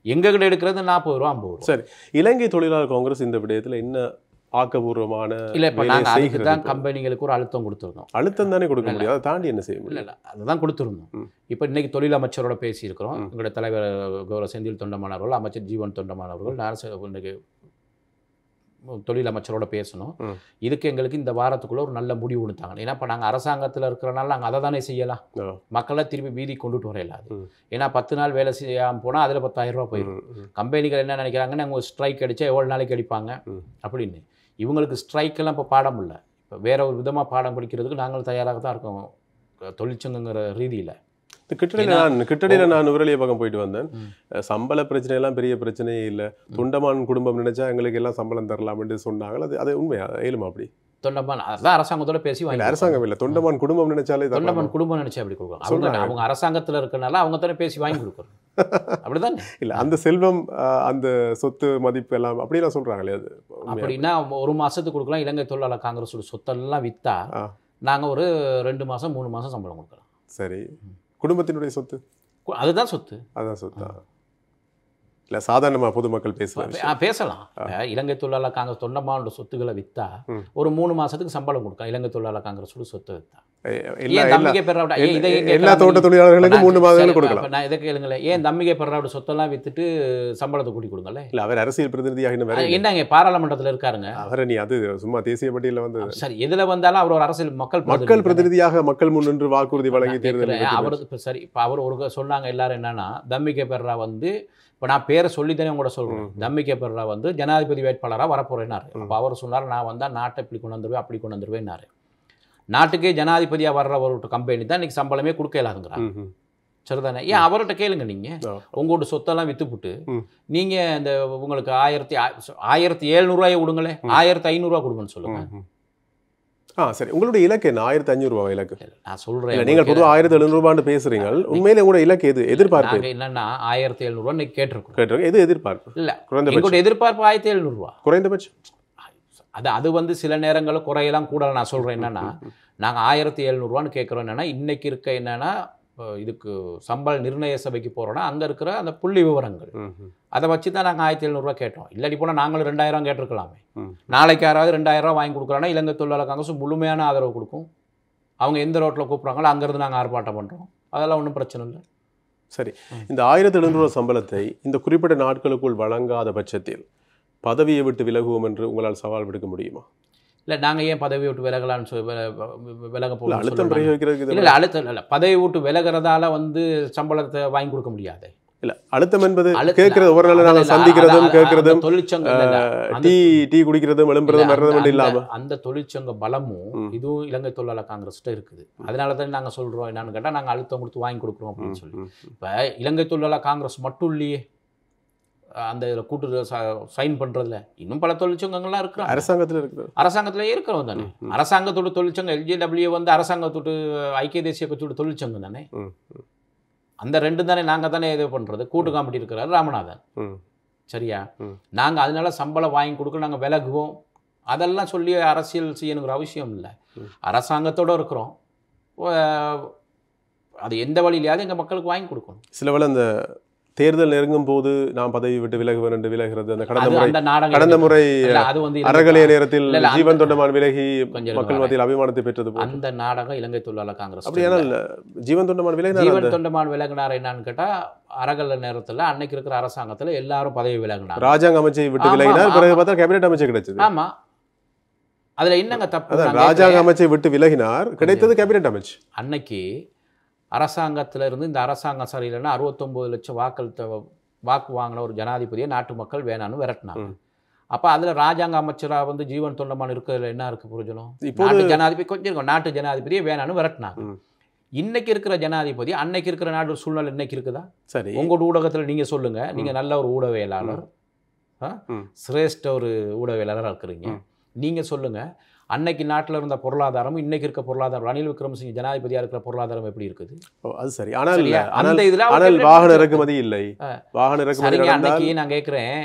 எங்ககிட்ட எடுக்கிறது 40 ரூபா 50 ரூபா. சரி, இலங்கை தொழிலாளர் காங்கிரஸ் இந்த விடயத்தில் என்ன ஆக்கபூர்வமான இல்லை, இப்போ நாங்கள் அதுக்கு தான் கம்பெனிகளுக்கு ஒரு அழுத்தம் கொடுத்துருந்தோம். அழுத்தம் தானே கொடுக்க முடியும், அதை தாண்டி என்ன செய்ய முடியும்? இல்லை, அதுதான் கொடுத்துருந்தோம். இப்போ இன்றைக்கி தொழில் அமைச்சரோட பேசியிருக்கிறோம். எங்களோட தலைவர் கௌரவ செந்தில் தொண்டமான் அவர்கள், அமைச்சர் ஜீவன் தொண்டமான் அவர்கள், நான் இன்றைக்கு தொழில் அமைச்சரோட பேசணும். இதுக்கு எங்களுக்கு இந்த வாரத்துக்குள்ளே ஒரு நல்ல முடிவு கொடுத்தாங்க. ஏன்னா இப்போ நாங்கள் அரசாங்கத்தில் இருக்கிறனால நாங்கள் அதை தானே செய்யலாம், மக்களை திருப்பி வீதி கொண்டுட்டு வர இல்லாது. ஏன்னா 10 நாள் வேலை செய்யாமல் போனால் அதில் 10,000 ரூபா போயிடும். கம்பெனிகள் என்ன நினைக்கிறாங்கன்னா அவங்க ஸ்ட்ரைக் அடித்தா எவ்வளோ நாளைக்கு அடிப்பாங்க அப்படின்னு. இவங்களுக்கு ஸ்ட்ரைக்கெல்லாம் இப்போ பாடம் இல்லை. இப்போ வேற ஒரு விதமாக பாடம் படிக்கிறதுக்கு நாங்கள் தயாராக தான் இருக்கோம் தொழிற்சங்கங்கிற ரீதியில். கிட்டடியில் நான் உரலிய பக்கம் போயிட்டு வந்தேன். சம்பள பிரச்சனை எல்லாம் பெரிய பிரச்சனையே இல்லை, தொண்டமான் குடும்பம் நினைச்சா எங்களுக்கு எல்லாம் சம்பளம் தரலாம் என்று சொன்னாங்க. அது உண்மையா? ஏழுமா அப்படி? தொண்டமான் அதான் அரசாங்கத்தோட பேசி வாங்கி, அரசாங்கம் இல்லை, தொண்டமான் குடும்பம் நினைச்சாலே, தொண்டமான் குடும்பம் நினைச்சா அப்படி கொடுக்குறாங்க. அவங்க அரசாங்கத்தில் இருக்கனால அவங்க தானே பேசி வாங்கி கொடுக்குறோம். அப்படிதான் இல்லை, அந்த செல்வம் அந்த சொத்து மதிப்பு எல்லாம் அப்படிலாம் சொல்றாங்களே, அது அப்படின்னா 1 மாசத்துக்கு கொடுக்கலாம். இலங்கை தொழிலாளர் காங்கிரஸோட சொத்தெல்லாம் விற்றா நாங்கள் ஒரு 2 மாதம் 3 மாதம் சம்பளம் கொடுக்கலாம். சரி, குடும்பத்தினுடைய சொத்து அதுதான் சொத்து, அதான் சொத்தா? இல்லை, சாதாரணமாக பொதுமக்கள் பேசலாம். இலங்கை தொழிலாளர் காங்கிரஸ் தொண்டமானோட சொத்துக்களை விற்றா ஒரு 3 மாதத்துக்கு சம்பளம் கொடுக்கலாம். இலங்கை தொழிலாளர் காங்கிரஸோட சொத்து விற்றா எல்லா தோட்ட தொழிலாளர்களுக்கும் 3 மாதங்கள் கொடுக்கலாம். நான் இதை கேளுங்களேன், ஏன் தம்பிகை பெறாவோட சொத்தெல்லாம் வித்துட்டு சம்பளத்தை கூட்டி கொடுங்கல்ல? இல்லை, அவர் அரசியல் பிரதிநிதியாக என்னங்க பாராளுமன்றத்தில் இருக்காருங்க. அவர் நீ அது சும்மா தேசிய பட்டியலில் வந்து சரி எதில் வந்தாலும் அவர் ஒரு அரசியல் மக்கள் பிரதிநிதியாக மக்கள் முன் நின்று வாக்குறுதி வழங்கி தேர்தல் அவருக்கு சரி. இப்போ அவர் ஒரு சொன்னாங்க எல்லாரும் என்னன்னா, தம்பிகை பெறா வந்து இப்போ நான் பேரை சொல்லித்தானே உங்களோட சொல்கிறேன், தம்பிகை பெறா வந்து ஜனாதிபதி வேட்பாளராக வரப்போறேன்னாரு. அப்போ அவர் சொன்னார், நான் வந்தால் நாட்டை இப்படி கொண்டு வந்துடுவேன் அப்படி கொண்டு வந்துடுவேன்னாரு. நாட்டுக்கே ஜனாதிபதியாக வர்ற ஒரு கம்பெனி தான் இன்றைக்கி சம்பளமே கொடுக்க இல்லாதுங்கிறாங்க. சரிதானே? ஏன் அவர்கிட்ட கேளுங்க, நீங்கள் உங்களோட சொத்தெல்லாம் விற்றுப்புட்டு நீங்கள் இந்த உங்களுக்கு 1,700 ரூபாயை விடுங்களேன், 1,500 ரூபா கொடுங்கன்னு சொல்லுங்கள். சரி, உங்களுடைய இலக்கு என்ன? 1,500 ரூபா இலக்கு? நான் சொல்கிறேன், நீங்கள் பொதுவாக 1,700 ரூபான்னு பேசுகிறீங்க. உண்மையிலே கூட இலக்கு எது? எதிர்பார்ப்பு என்னன்னா 1,700 ரூபா நீங்கள் கேட்டிருக்கோம். எது எதிர்பார்ப்பு? இல்லை, எங்களோட எதிர்பார்ப்பு 1,700 ரூபா குறைந்தபட்சம். அது வந்து சில நேரங்களில் குறையெல்லாம் கூட. நான் சொல்கிறேன் என்னென்னா, நாங்கள் 1,700 ரூபான்னு கேட்குறோம். என்னென்னா இன்றைக்கி இருக்க என்னென்னா இதுக்கு சம்பள நிர்ணய சபைக்கு போகிறோன்னா அங்கே இருக்கிற அந்த புள்ளி விவரங்கள் அதை வச்சு தான் நாங்கள் 1700 கேட்டோம். இல்லாட்டி போனால் நாங்களும் 2000 கேட்டிருக்கலாமே. நாளைக்கு யாராவது 2000 வாங்கி கொடுக்குறாங்கன்னா இலங்கை தொழிலாளர் காங்கிரஸ் முழுமையான ஆதரவு கொடுக்கும். அவங்க எந்த ரோட்டில் கூப்பிட்றாங்களோ அங்கேருந்து நாங்கள் ஆர்ப்பாட்டம் பண்ணுறோம். அதெல்லாம் ஒன்றும் பிரச்சனை இல்லை. சரி, இந்த 1700 சம்பளத்தை இந்த குறிப்பிட்ட நாட்களுக்குள் வழங்காத பட்சத்தில் பதவியை விட்டு விலகுவோம் என்று உங்களால் சவால் விடுக்க முடியுமா? இல்லை, நாங்கள் ஏன் பதவி விட்டு விலகலான்னு விலக போகலாம்? அழுத்தம் பிரயோகிக்கிறதுக்கு இல்லை, அழுத்தம் இல்லை. பதவி விட்டு விலகிறதால சம்பளத்தை வாங்கி கொடுக்க முடியாது. இல்லை, அழுத்தம் என்பது கேட்கறது ஒரு நாள் நாங்கள் சந்திக்கிறதும் கேட்கறதும் தொழிற்சங்கம் டீ குடிக்கிறதும் எழும்புறதும் வர்றதும் இல்லாம அந்த தொழிற்சங்க பலமும் இதுவும் இலங்கை தொழிலாளர் காங்கிரஸ்கிட்ட இருக்குது. அதனால தான் நாங்கள் சொல்கிறோம் என்னன்னு கேட்டால் நாங்கள் அழுத்தம் கொடுத்து வாங்கி கொடுக்குறோம் அப்படின்னு சொல்லி. இப்போ இலங்கை தொழிலாளர் காங்கிரஸ் மட்டும் இல்லையே அந்த இதில் கூட்டு சைன் பண்ணுறதுல இன்னும் பல தொழிற்சங்கங்கள்லாம் இருக்கிறாங்க. அரசாங்கத்தில் இருக்கிறவங்க தானே. அரசாங்கத்தோட தொழிற்சங்கம் எல்ஜேடபிள்யூ அரசாங்கத்தோட ஐக்கிய தேசிய கட்சியோட தொழிற்சங்கம் தானே. அந்த ரெண்டு தானே நாங்கள் தானே இது பண்ணுறது. கூட்டு காமெடி இருக்கிறார் ராமநாதன். சரியா? நாங்கள் அதனால சம்பளம் வாங்கி கொடுக்க நாங்கள் விலகுவோம் அதெல்லாம் சொல்லி அரசியல் செய்யணுங்கிற அவசியம் இல்லை. அரசாங்கத்தோடு இருக்கிறோம். அது எந்த வழியிலையாவது எங்கள் மக்களுக்கு வாங்கி கொடுக்கணும். சில வேளை அந்த தேர்தல் நெருங்கும் போது நான் பதவி விட்டு விலகுவேன் என்று விலகிறது அந்த கடந்த முறை அறகலைய நேரத்தில் ஜீவன் தொண்டமான் விலகி மக்கள் மத்தியில் அபிமானத்தை பெற்றது. அந்த நாடகம் இலங்கை தொழிலாளர் காங்கிரஸ் அப்படியானால் ஜீவன் தொண்டமான் விலகினார் என்னன்னு கேட்டா அறகல நேரத்தில் அன்னைக்கு இருக்கிற அரசாங்கத்தில் எல்லாரும் பதவி விலகினார். ராஜாங்க அமைச்சை விட்டு விலகினார். பிறகு பார்த்தா கேபினட் அமைச்சர் கிடைச்சது. ஆமா, அதுல என்னங்க தப்பு? ராஜாங்க அமைச்சை விட்டு விலகினார், கிடைத்தது கேபினட் அமைச்சு. அன்னைக்கு அரசாங்கத்தில் இருந்து இந்த அரசாங்கம் சரியில்லைன்னா 69 லட்சம் வாக்கு வாங்கின ஒரு ஜனாதிபதியை நாட்டு மக்கள் வேணான்னு விரட்டினாங்க. அப்போ அதில் ராஜாங்க அமைச்சராக ஜீவன் தொண்டமான் இருக்கிறதுல என்ன இருக்குது பிரயோஜனம்? நாட்டு ஜனாதிபதி கொஞ்சம் நாட்டு ஜனாதிபதியை வேணான்னு விரட்டினாங்க. இன்னைக்கு இருக்கிற ஜனாதிபதி அன்னைக்கு இருக்கிற நாட்டு சூழ்நிலை இன்னைக்கு இருக்குதா? சரி, உங்களோட ஊடகத்தில் நீங்கள் சொல்லுங்கள். நீங்கள் நல்ல ஒரு ஊடகவியலாளர், சிரேஷ்ட ஒரு ஊடகவியலாளராக இருக்கிறீங்க. நீங்கள் சொல்லுங்கள், அன்னைக்கு நாட்டில் இருந்த பொருளாதாரம் இன்னைக்கு இருக்க பொருளாதாரம், ரணில் விக்ரமசிங்க ஜனாதிபதியாக இருக்கிற பொருளாதாரம் எப்படி இருக்குது? அது சரி. ஆனால் வாகன இறக்குமதி இல்லை. வாகன இறக்குமதி அன்னைக்கு நான் கேட்குறேன்,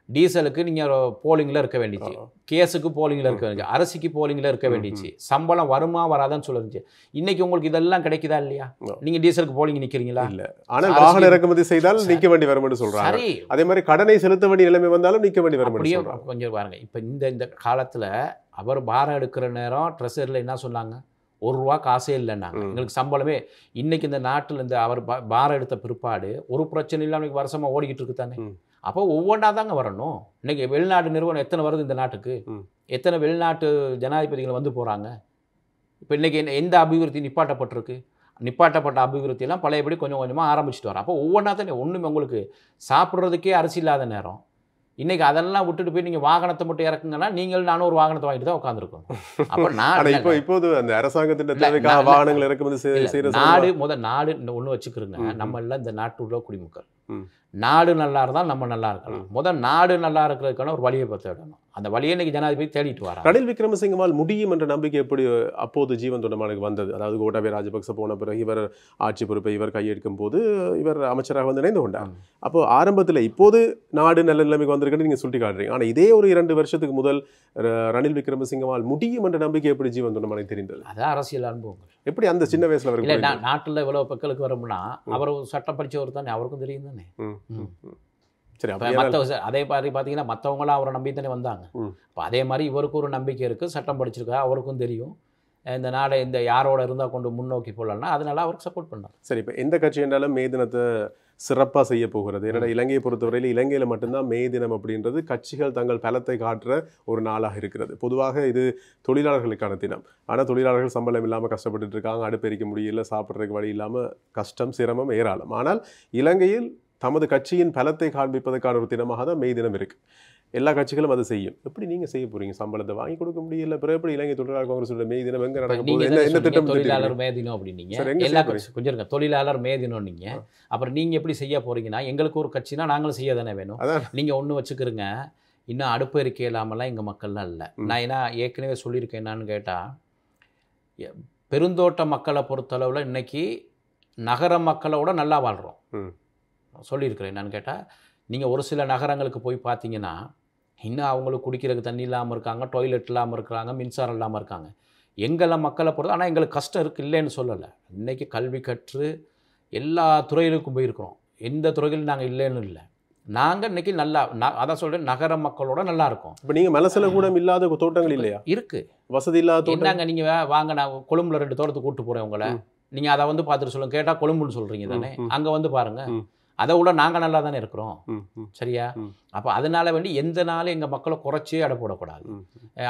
டீசலுக்கு நீங்கள் போலிங்கில் இருக்க வேண்டிச்சு, கேஸுக்கு போலிங்கில் இருக்க வேண்டிச்சு, அரிசிக்கு போலிங்கில் இருக்க வேண்டிச்சு, சம்பளம் வருமா வராதான்னு சொல்லிருந்துச்சு. இன்னைக்கு உங்களுக்கு இதெல்லாம் கிடைக்குதா இல்லையா? நீங்கள் டீசலுக்கு போலிங் நிற்கிறீங்களா? இல்லை. ஆனால் வாகன இறக்குமதி செய்தால் நிற்க வேண்டி வரும்னு சொல்கிறாங்க. சரி, அதே மாதிரி கடனை செலுத்த வேண்டிய நிலைமை வந்தாலும் நிற்க வேண்டி வரும். கொஞ்சம் பாருங்க, இப்போ இந்த காலத்தில் அவர் பாரம் எடுக்கிற நேரம் ட்ரெஷரியில் என்ன சொன்னாங்க? ₹1 காசே இல்லைன்னாங்க. எங்களுக்கு சம்பளமே இன்னைக்கு இந்த நாட்டில் இந்த அவர் பாரம் எடுத்த பிற்பாடு ஒரு பிரச்சனை இல்லாமல் வருஷமாக ஓடிக்கிட்டு இருக்கு தானே. அப்போ ஒவ்வொன்றா தாங்க வரணும். இன்றைக்கி வெளிநாட்டு நிறுவனம் எத்தனை வருது இந்த நாட்டுக்கு? எத்தனை வெளிநாட்டு ஜனாதிபதிகள் போகிறாங்க? இப்போ இன்றைக்கி எந்த அபிவிருத்தி நிப்பாட்டப்பட்டிருக்கு? நிப்பாட்டப்பட்ட அபிவிருத்தியெல்லாம் பழையபடி கொஞ்சம் கொஞ்சமாக ஆரம்பிச்சுட்டு வரோம். அப்போ ஒவ்வொன்றா தானே. ஒன்றுமே உங்களுக்கு சாப்பிட்றதுக்கே அரிசி இல்லாத நேரம். இன்றைக்கி அதெல்லாம் விட்டுட்டு போய் நீங்கள் வாகனத்தை மட்டும் இறக்குங்கன்னா நீங்கள் நானும் ஒரு வாகனத்தை வாங்கிட்டு தான் உட்காந்துருக்கோம். அப்போ இப்போது அந்த அரசாங்கத்தின் தேவைக்காக வாகனங்கள் இறக்குமதி செய்கிற நாடு நாடு ஒன்று வச்சுக்கிறோங்க. நம்ம எல்லாம் இந்த நாட்டுள்ள குடிமக்கள். நாடு நல்லா இருந்தால் நம்ம நல்லா இருக்கலாம். நாடு நல்லா இருக்கிறதுக்கான ஒரு வழியை பார்த்து விடணும். அந்த வழியை இன்னைக்கு ஜனாதிபதி தேடிட்டு வராங்க. ரணில் விக்ரமசிங்கவால் முடியும் என்ற நம்பிக்கை எப்படி அப்போது ஜீவன் தொண்டமானுக்கு வந்தது? அதாவது கோட்டாபய ராஜபக்ச போன பிறகு இவர் ஆட்சி பொறுப்பை இவர் கையெடுக்கும் போது இவர் அமைச்சராக இணைந்து கொண்டார். அப்போ ஆரம்பத்தில் இப்போது நாடு நல்ல நிலைமைக்கு வந்திருக்குன்னு நீங்கள் சுட்டி காட்டுறீங்க. ஆனால் இதே ஒரு 2 வருஷத்துக்கு முதல் ரணில் விக்ரமசிங்கவால் முடியும் என்ற நம்பிக்கை எப்படி ஜீவன் தொண்டமானுக்கு தெரிந்தது? அதான் அரசியல் அனுபவங்கள். எப்படி அந்த சின்ன வயசுல இல்லை, நாட்டில் இவ்வளவு மக்களுக்கு வரும்னா அவர் சட்டம் படித்தவர் தானே, அவருக்கும் தெரியும் தானே. சரி, அதே மாதிரி பார்த்தீங்கன்னா மற்றவங்களாம் அவரை நம்பி தானே வந்தாங்க. இப்போ அதே மாதிரி இவருக்கு ஒரு நம்பிக்கை இருக்குது. சட்டம் படிச்சிருக்கா, அவருக்கும் தெரியும் இந்த நாடை இந்த யாரோட இருந்தால் கொண்டு முன்னோக்கி போடலாம்னா அதனால அவருக்கு சப்போர்ட் பண்ணார். சரி, இப்போ எந்த கட்சி என்றாலும் மே தினத்தை சிறப்பாக செய்ய போகிறது. ஏன்னா இலங்கையை பொறுத்தவரையில் இலங்கையில் மட்டும்தான் மே தினம் அப்படின்றது கட்சிகள் தங்கள் பலத்தை காட்டுற ஒரு நாளாக இருக்கிறது. பொதுவாக இது தொழிலாளர்களுக்கான தினம். ஆனால் தொழிலாளர்கள் சம்பளம் இல்லாமல் கஷ்டப்பட்டுட்டு இருக்காங்க, அடுப்பெரிக்க முடியல, சாப்பிட்றதுக்கு வழி இல்லாமல் கஷ்டம் சிரமம் ஏராளம். ஆனால் இலங்கையில் தமது கட்சியின் பலத்தை காண்பிப்பதற்கான ஒரு தினமாக தான் மே தினம் இருக்குது. எல்லா கட்சிகளும் அதை செய்யும். எப்படி நீங்கள் செய்ய போகிறீங்க? சம்பளத்தை வாங்கி கொடுக்க முடியல, பிறகு எப்படி இலங்கை தொழிலாளர் காங்கிரஸோட மே தினம் எங்கே நடக்க போகுது? என்ன திட்டம்? தொழிலாளர் மே தினம் அப்படின்னீங்க, எல்லா கட்சி கொஞ்சம் இருங்க, தொழிலாளர் மே தினம் நீங்கள் அப்புறம் நீங்கள் எப்படி செய்ய போகிறீங்கன்னா எங்களுக்கு ஒரு கட்சினா நாங்களும் செய்ய தானே வேணும். நீங்கள் ஒன்று வச்சுக்கிறீங்க, இன்னும் அடுப்பு எரிக்கை இல்லாமலாம் எங்கள் மக்கள்லாம் இல்லை. நான் ஏன்னா ஏற்கனவே சொல்லியிருக்கேன் என்னான்னு கேட்டால், பெருந்தோட்ட மக்களை பொறுத்தளவில் இன்னைக்கு நகர மக்களோட நல்லா வாழ்கிறோம். சொல்லியிருக்கிறேன் என்னன்னு கேட்டால், நீங்கள் ஒரு சில நகரங்களுக்கு போய் பார்த்தீங்கன்னா இன்னும் அவங்களுக்கு குடிக்கிறதுக்கு தண்ணி இல்லாமல் இருக்காங்க, டாய்லெட் இல்லாமல் இருக்கிறாங்க, மின்சாரம் இல்லாமல் இருக்காங்க. எங்களை மக்களை பொறுத்த ஆனால் எங்களுக்கு கஷ்டம் இருக்குது இல்லைன்னு சொல்லலை. இன்றைக்கி கல்வி கற்று எல்லா துறைகளுக்கும் போயிருக்கிறோம். எந்த துறையிலும் நாங்கள் இல்லைன்னு இல்லை. நாங்கள் இன்னைக்கு நல்லா அதான் சொல்கிறேன், நகர மக்களோட நல்லா இருக்கோம். இப்போ நீங்கள் மலசில கூட இல்லாத தோட்டங்கள் இல்லையா? இருக்கு, வசதி இல்லாத தோட்டம். என்னங்க நீங்கள் வாங்க, நான் கொழும்புல 2 தோட்டத்துக்கு கூப்பிட்டு போகிறேன் உங்களை. நீங்கள் அதை வந்து பார்த்துட்டு சொல்லுங்க. கேட்டால் கொழும்புன்னு சொல்கிறீங்க தானே, அங்கே வந்து பாருங்கள். அதை விட நாங்கள் நல்லா தானே இருக்கிறோம். சரியா? அப்போ அதனால வேண்டி எந்த நாளும் எங்கள் மக்களை குறைச்சே அடை போடக்கூடாது.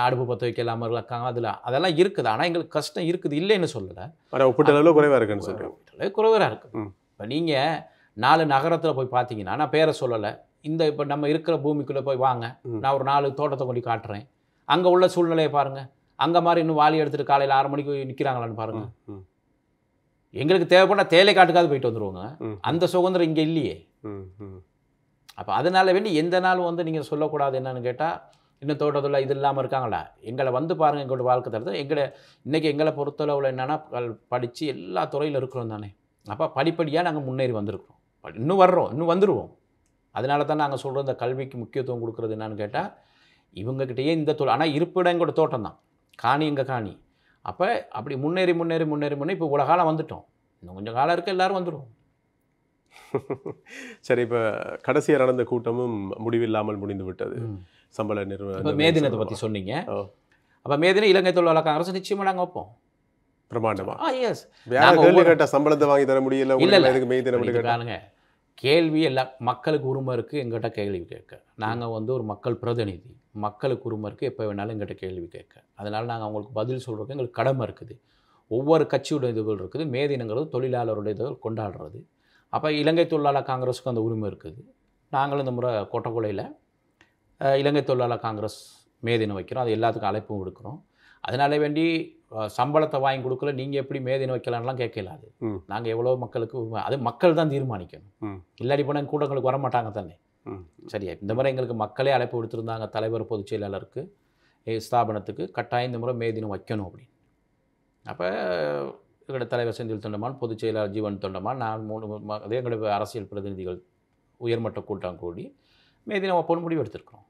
அடுப்பு பற்ற வைக்கலாமல் இருக்காங்க, அதெல்லாம் இருக்குது. ஆனால் எங்களுக்கு கஷ்டம் இருக்குது, இல்லைன்னு சொல்லலை. ஆனால் ஒப்பீட்டளவில் குறைவாக இருக்குன்னு சொல்கிறேன். குறைவாக இருக்குது. இப்போ நீங்கள் 4 நகரத்தில் போய் பார்த்தீங்கன்னா, நான் பேரை சொல்லலை, இந்த இப்போ நம்ம இருக்கிற பூமிக்குள்ளே போய் வாங்க, நான் ஒரு 4 தோட்டத்தை கொண்டு காட்டுறேன். அங்கே உள்ள சூழ்நிலையை பாருங்கள். அங்கே மாதிரி இன்னும் வாலி எடுத்துகிட்டு காலையில் 6 மணிக்கு நிற்கிறாங்களான்னு பாருங்கள். எங்களுக்கு தேவைப்பட்டால் தேலை காட்டுக்காவது போயிட்டு வந்துடுவோங்க. அந்த சுதந்திரம் இங்கே இல்லையே. அப்போ அதனால வேண்டி எந்த நாளும் வந்து நீங்கள் சொல்லக்கூடாது. என்னன்னு கேட்டால், இன்னும் தோட்டத்தில் இது இல்லாமல் இருக்காங்களா, எங்களை வந்து பாருங்கள், எங்களோட வாழ்க்கை தரது. இன்றைக்கி எங்களை பொறுத்தளவில் என்னென்னா, படித்து எல்லா துறையில் இருக்கிறோம் தானே. அப்போ படிப்படியாக நாங்கள் முன்னேறி வந்திருக்கிறோம், இன்னும் வர்றோம், இன்னும் வந்துடுவோம். அதனால தான் நாங்கள் சொல்கிற இந்த கல்விக்கு முக்கியத்துவம் கொடுக்குறது. என்னன்னு கேட்டால், இவங்ககிட்டயே இந்த தொழில், ஆனால் இருப்பிடம் எங்களோட தோட்டம் தான், காணி எங்கள் காணி. அப்போ அப்படி முன்னேறி இப்போ இவ்வளோ காலம் வந்துட்டோம், இன்னும் கொஞ்சம் காலம் இருக்க எல்லாரும் வந்துடுவோம். சரி, இப்போ கடைசியாக நடந்த கூட்டமும் முடிவில்லாமல் முடிந்து விட்டது. சம்பள இப்போ மே தினத்தை பற்றி சொன்னீங்க. அப்போ மே தினம் இலங்கை தொழிலாளர் காங்கிரஸ் நிச்சயமாக நாங்கள் வைப்போம். பிரமாண்டமா? எஸ். சம்பளத்தை வாங்கி தர முடியல. இல்ல கேள்வி எல்லாம் மக்களுக்கு உரிமை இருக்குது. எங்கிட்ட கேள்வி கேட்க நாங்கள் வந்து ஒரு மக்கள் பிரதிநிதி. மக்களுக்கு உரிமை இருக்குது, எப்போ வேணாலும் எங்கிட்ட கேள்வி கேட்க. அதனால் நாங்கள் அவங்களுக்கு பதில் சொல்கிறதுக்கு எங்களுக்கு கடமை இருக்குது. ஒவ்வொரு கட்சியோட இதுகள் இருக்குது. மே தினங்கிறது தொழிலாளருடைய இதுகள் கொண்டாடுறது. அப்போ இலங்கை தொழிலாளர் காங்கிரஸுக்கு அந்த உரிமை இருக்குது. நாங்களும் இந்த முறை கோட்டக்குளையில் இலங்கை தொழிலாளர் காங்கிரஸ் மே தினம் வைக்கிறோம். அது எல்லாத்துக்கும் அழைப்பும் கொடுக்குறோம். அதனால வேண்டி சம்பளத்தை வாங்கி கொடுக்கல, நீங்கள் எப்படி மே தினம் வைக்கலான்லாம் கேட்கலாது. நாங்கள் எவ்வளோ மக்களுக்கு அது மக்கள் தான் தீர்மானிக்கணும். இல்லாடி போனால் கூட்டங்களுக்கு வரமாட்டாங்க தானே. சரியா? இந்த முறை எங்களுக்கு மக்களே அழைப்பு கொடுத்துருந்தாங்க, தலைவர் பொதுச் செயலாளருக்கு ஸ்தாபனத்துக்கு கட்டாயம் இந்த முறை மே தினம் வைக்கணும் அப்படின்னு. அப்போ எங்களோட தலைவர் செந்தில் தொண்டமான், பொதுச் செயலாளர் ஜீவன் தொண்டமான், நான் 3 அதே எங்களோட அரசியல் பிரதிநிதிகள் உயர்மட்ட கூட்டம் கூடி மே தினம் வைப்போன்னு முடிவு எடுத்திருக்கிறோம்.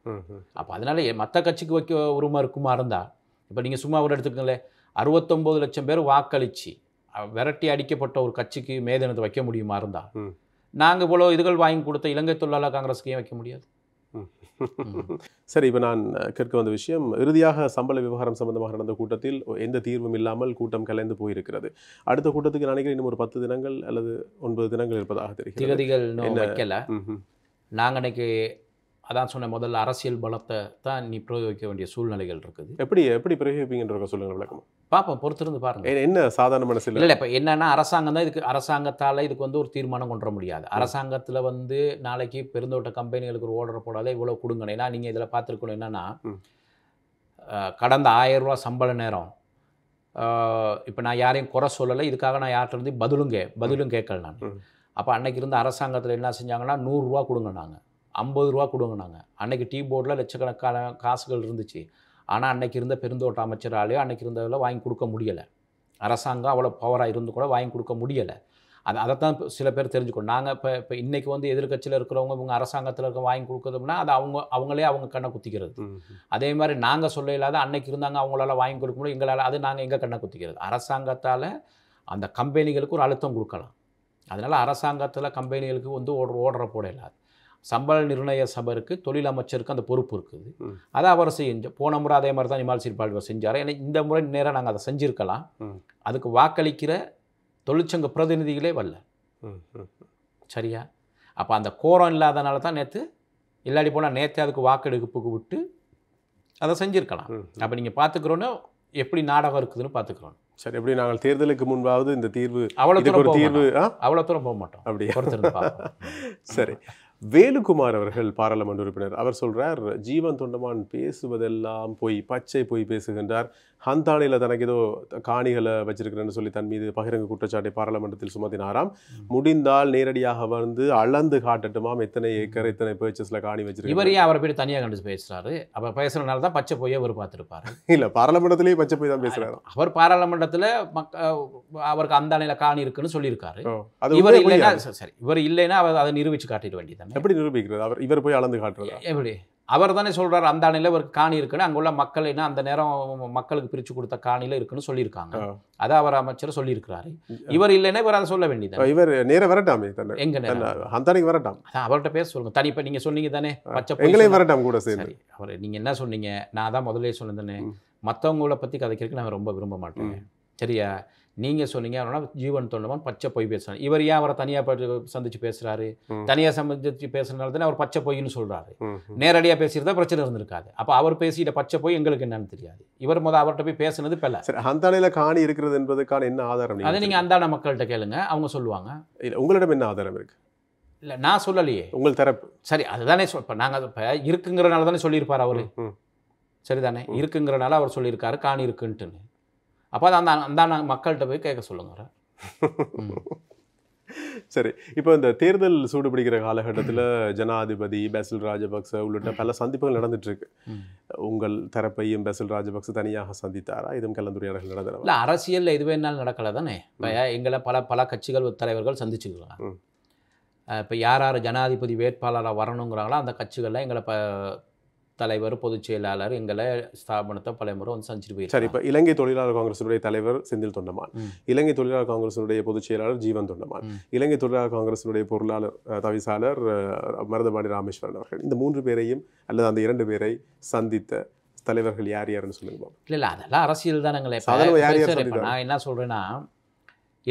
அப்போ அதனால மற்ற கட்சிக்கு வைக்க உரிமை இருக்குமா இருந்தால், இப்போ நீங்கள் சும்மா ஒரு எடுத்துக்கங்களேன், 69 லட்சம் பேர் வாக்களித்து விரட்டி அடிக்கப்பட்ட ஒரு கட்சிக்கு மே தினத்தை வைக்க முடியுமா இருந்தால், நாங்கள் இவ்வளோ இதுகள் வாங்கி கொடுத்த இலங்கை தொழிலாளர் காங்கிரஸுக்கு ஏன் வைக்க முடியாது? சரி, இப்போ நான் கேட்க வந்த விஷயம், இறுதியாக சம்பள விவகாரம் சம்பந்தமாக நடந்த கூட்டத்தில் எந்த தீர்வும் இல்லாமல் கூட்டம் கலைந்து போயிருக்கிறது. அடுத்த கூட்டத்துக்கு நினைக்கிறேன் இன்னும் ஒரு 10 தினங்கள் அல்லது 9 தினங்கள் இருப்பதாக தெரிகிறது. திகதிகள் வைக்கல. நாங்கள் இன்னைக்கு அதான் சொன்ன, முதல்ல அரசியல் பலத்தை தான் நீ பிரயோகிக்க வேண்டிய சூழ்நிலைகள் இருக்குது. எப்படி பிரயோகிப்பீங்கன்ற சொல்லுங்கள், விளக்கம் பார்ப்போம், பொறுத்திருந்து பாருங்கள். என்ன சாதாரண மனசில் இல்லை, இப்போ என்னென்னா அரசாங்கம் தான் அரசாங்கத்தால் இதுக்கு வந்து ஒரு தீர்மானம் கொண்டு வர முடியாது. அரசாங்கத்தில் வந்து நாளைக்கு பெருந்தோட்ட கம்பெனிகளுக்கு ஒரு ஓர்டர் போடாத இவ்வளோ கொடுங்கணும். ஏன்னா நீங்கள் இதில் பார்த்துருக்கணும், என்னென்னா கடந்த 1000 ரூபா சம்பள நேரம், இப்போ நான் யாரையும் குறை சொல்லலை, இதுக்காக நான் யார்கிட்ட இருந்து பதிலும் கேட்கல நான். அப்போ அன்னைக்கு இருந்த அரசாங்கத்தில் என்ன செஞ்சாங்கன்னா, 100 ரூபா கொடுங்க, நாங்கள் 50 ரூபா கொடுங்க. நாங்கள் அன்றைக்கி டீ போர்டில் லட்சக்கணக்கான காசுகள் இருந்துச்சு. ஆனால் அன்றைக்கி இருந்த பெருந்தோட்ட அமைச்சராலேயோ அன்றைக்கி இருந்ததில் வாங்கி கொடுக்க முடியலை. அரசாங்கம் அவ்வளோ பவராக இருந்து கூட வாங்கி கொடுக்க முடியலை. அதைத்தான் சில பேர் தெரிஞ்சுக்கணும். நாங்கள் இப்போ இன்றைக்கி வந்து எதிர்கட்சியில் இருக்கிறவங்க இவங்க அரசாங்கத்தில் இருக்க வாங்கி கொடுக்குறதுனா அது அவங்களே அவங்க கண்ணை குத்திக்கிறது. அதே மாதிரி நாங்கள் சொல்ல இல்லாத அன்னைக்கு இருந்தாங்க, அவங்களால வாங்கி கொடுக்க முடியும், எங்களால் அது நாங்கள் எங்கள் கண்ணை குத்திக்கிறது. அரசாங்கத்தால் அந்த கம்பெனிகளுக்கு ஒரு அழுத்தம் கொடுக்கலாம். அதனால் அரசாங்கத்தில் கம்பெனிகளுக்கு வந்து ஓர்டரை போட இல்லாது. சம்பள நிர்ணய சபைக்கு தொழில் அமைச்சருக்கு அந்த பொறுப்பு இருக்குது. அதை அவர் போன முறை அதே மாதிரி தான் நிமால் சிறிபால்வர் செஞ்சார். ஏன்னா இந்த முறை நேராக நாங்கள் அதை செஞ்சுருக்கலாம். அதுக்கு வாக்களிக்கிற தொழிற்சங்க பிரதிநிதிகளே வரல. சரியா? அப்போ அந்த கோரம் இல்லாதனால தான் இல்லாடி போனால் நேற்று அதுக்கு வாக்கெடுப்புக்கு விட்டு அதை செஞ்சுருக்கலாம். அப்போ நீங்கள் பார்த்துக்கிறோன்னு எப்படி நாடகம் இருக்குதுன்னு பார்த்துக்கிறோம். சரி, எப்படி நாங்கள் தேர்தலுக்கு முன்பாவது இந்த தீர்வு அவ்வளோ தூரம் போக மாட்டோம். அப்படியே. சரி, வேலுக்குமார் அவர்கள் பாராளுமன்ற உறுப்பினர், அவர் சொல்றார், ஜீவன் தொண்டமான் பேசுவதெல்லாம் பச்சை போய் பேசுகின்றார். ஹந்தானியில் தனக்கு ஏதோ காணிகளை வச்சிருக்கிறேன்னு சொல்லி தன் மீது பகிரங்க குற்றச்சாட்டை பாராளுமன்றத்தில் சுமத்தினாராம். முடிந்தால் நேரடியாக வந்து அளந்து காட்டட்டுமாம் எத்தனை ஏக்கர் எத்தனை பர்ச்சஸ்ல காணி வச்சிருக்காரு. இவரையும் அவரை போய் தனியாக கண்டு பேசுறாரு. அப்ப பேசுறதுனால தான் பச்சை போய் அவர் பார்த்துருப்பாரு. இல்ல, பாராளுமன்றத்திலேயே பச்சை போய் தான் பேசுறாரு. அவர் பாராளுமன்றத்தில் அவருக்கு அந்தானியில் காணி இருக்குன்னு சொல்லியிருக்காரு. இவர் இல்லைன்னா சரி, இவர் இல்லைன்னா அவர் அதை நிரூபிச்சு காட்டிட வேண்டியது. எப்படி நிரூபிக்கிறது? இவர் போய் அளந்து காட்டுறதா? எப்படி அவர் தானே சொல்றாரு அந்த அணையில் ஒரு காணி இருக்குன்னு, அங்கே உள்ள மக்கள் என்ன அந்த நேரம் மக்களுக்கு பிரித்து கொடுத்த காணியில் இருக்குன்னு சொல்லியிருக்காங்க. அதை அவர் அமைச்சர் சொல்லியிருக்கிறாரு. இவர் இல்லைன்னா இவர் அதை சொல்ல வேண்டியது. இவர் நேர வரட்டாமே எங்க அந்தானிக்கு வரட்டாம். அவர்கிட்ட பேச சொல்லுங்க. தனி இப்போ நீங்கள் சொன்னீங்க தானே பச்சை எங்களையும் வரட்டாம் கூட சரி. அவர் நீங்கள் என்ன சொன்னீங்க, நான் தான் முதல்ல சொன்னேன் தானே, மற்றவங்கள பற்றி கதைக்கிறதுக்கு நான் ரொம்ப விரும்ப மாட்டேன். சரியா? நீங்கள் சொன்னீங்க அப்படின்னா ஜீவன் தொண்டமான் பச்சை பொய் பேசுகிறார். இவர் ஏன் அவரை தனியாக சந்திச்சு பேசுகிறாரு? தனியாக சந்திச்சு பேசுறதுனால தானே அவர் பச்சை பொய்ன்னு சொல்கிறாரு. நேரடியாக பேசியிருந்தா பிரச்சனை இருந்திருக்காது. அப்போ அவர் பேசிட்ட பச்சை பொய் எங்களுக்கு என்னன்னு தெரியாது. இவர் அவர்கிட்ட போய் பேசுனது பெல. சரி, அந்தானையில் காணி இருக்கிறது என்பதுக்கான என்ன ஆதாரம்? அதை நீங்கள் அந்தான மக்கள்கிட்ட கேளுங்க, அவங்க சொல்லுவாங்க. இல்லை, உங்களிடம் என்ன ஆதாரம் இருக்கு? இல்லை, நான் சொல்லலையே, உங்கள் தரப்பு. சரி, அதுதானே இப்போ நாங்கள் இப்போ இருக்குங்கிறனால தானே சொல்லியிருப்பார் அவர். சரிதானே? இருக்குங்கிறனால அவர் சொல்லியிருக்காரு காணி இருக்குன்ட்டுன்னு. அப்போ அந்த அந்த மக்கள்கிட்ட போய் கேட்க சொல்லுங்க. சரி, இப்போ இந்த தேர்தல் சூடுபிடிக்கிற காலகட்டத்தில் ஜனாதிபதி பெசில் ராஜபக்ச உள்ளிட்ட பல சந்திப்புகள் நடந்துட்டு இருக்கு. உங்கள் தரப்பையும் பெசில் ராஜபக்ச தனியாக சந்தித்தாரா? இதுவும் கலந்துரையாடல்கள் நடந்தது? இல்லை, அரசியலில் எது வேணாலும் நடக்கல தானே. இப்போ எங்களை பல கட்சிகள் தலைவர்கள் சந்திச்சுக்கிறாங்க. இப்போ யார் ஜனாதிபதி வேட்பாளராக வரணுங்கிறாங்களோ அந்த கட்சிகளில் எங்களை தலைவர் பொதுச் செயலாளர் எங்களை ஸ்தாபனத்தை பல முறை வந்து சந்திச்சுட்டு போயிருக்காங்க. சரி, இப்போ இலங்கை தொழிலாளர் காங்கிரசுடைய தலைவர் செந்தில் தொண்டமான், இலங்கை தொழிலாளர் காங்கிரசுடைய பொதுச் செயலாளர் ஜீவன் தொண்டமான், இலங்கை தொழிலாளர் காங்கிரசுடைய பொருளாளர் தவிசாளர் மருதபாடி ராமேஸ்வரன் அவர்கள், இந்த 3 பேரையும் அல்லது அந்த 2 பேரை சந்தித்த தலைவர்கள் யார் யாருன்னு சொல்லுங்க. இல்லை, அதெல்லாம் அரசியல் தானங்களே. நான் என்ன சொல்கிறேன்னா,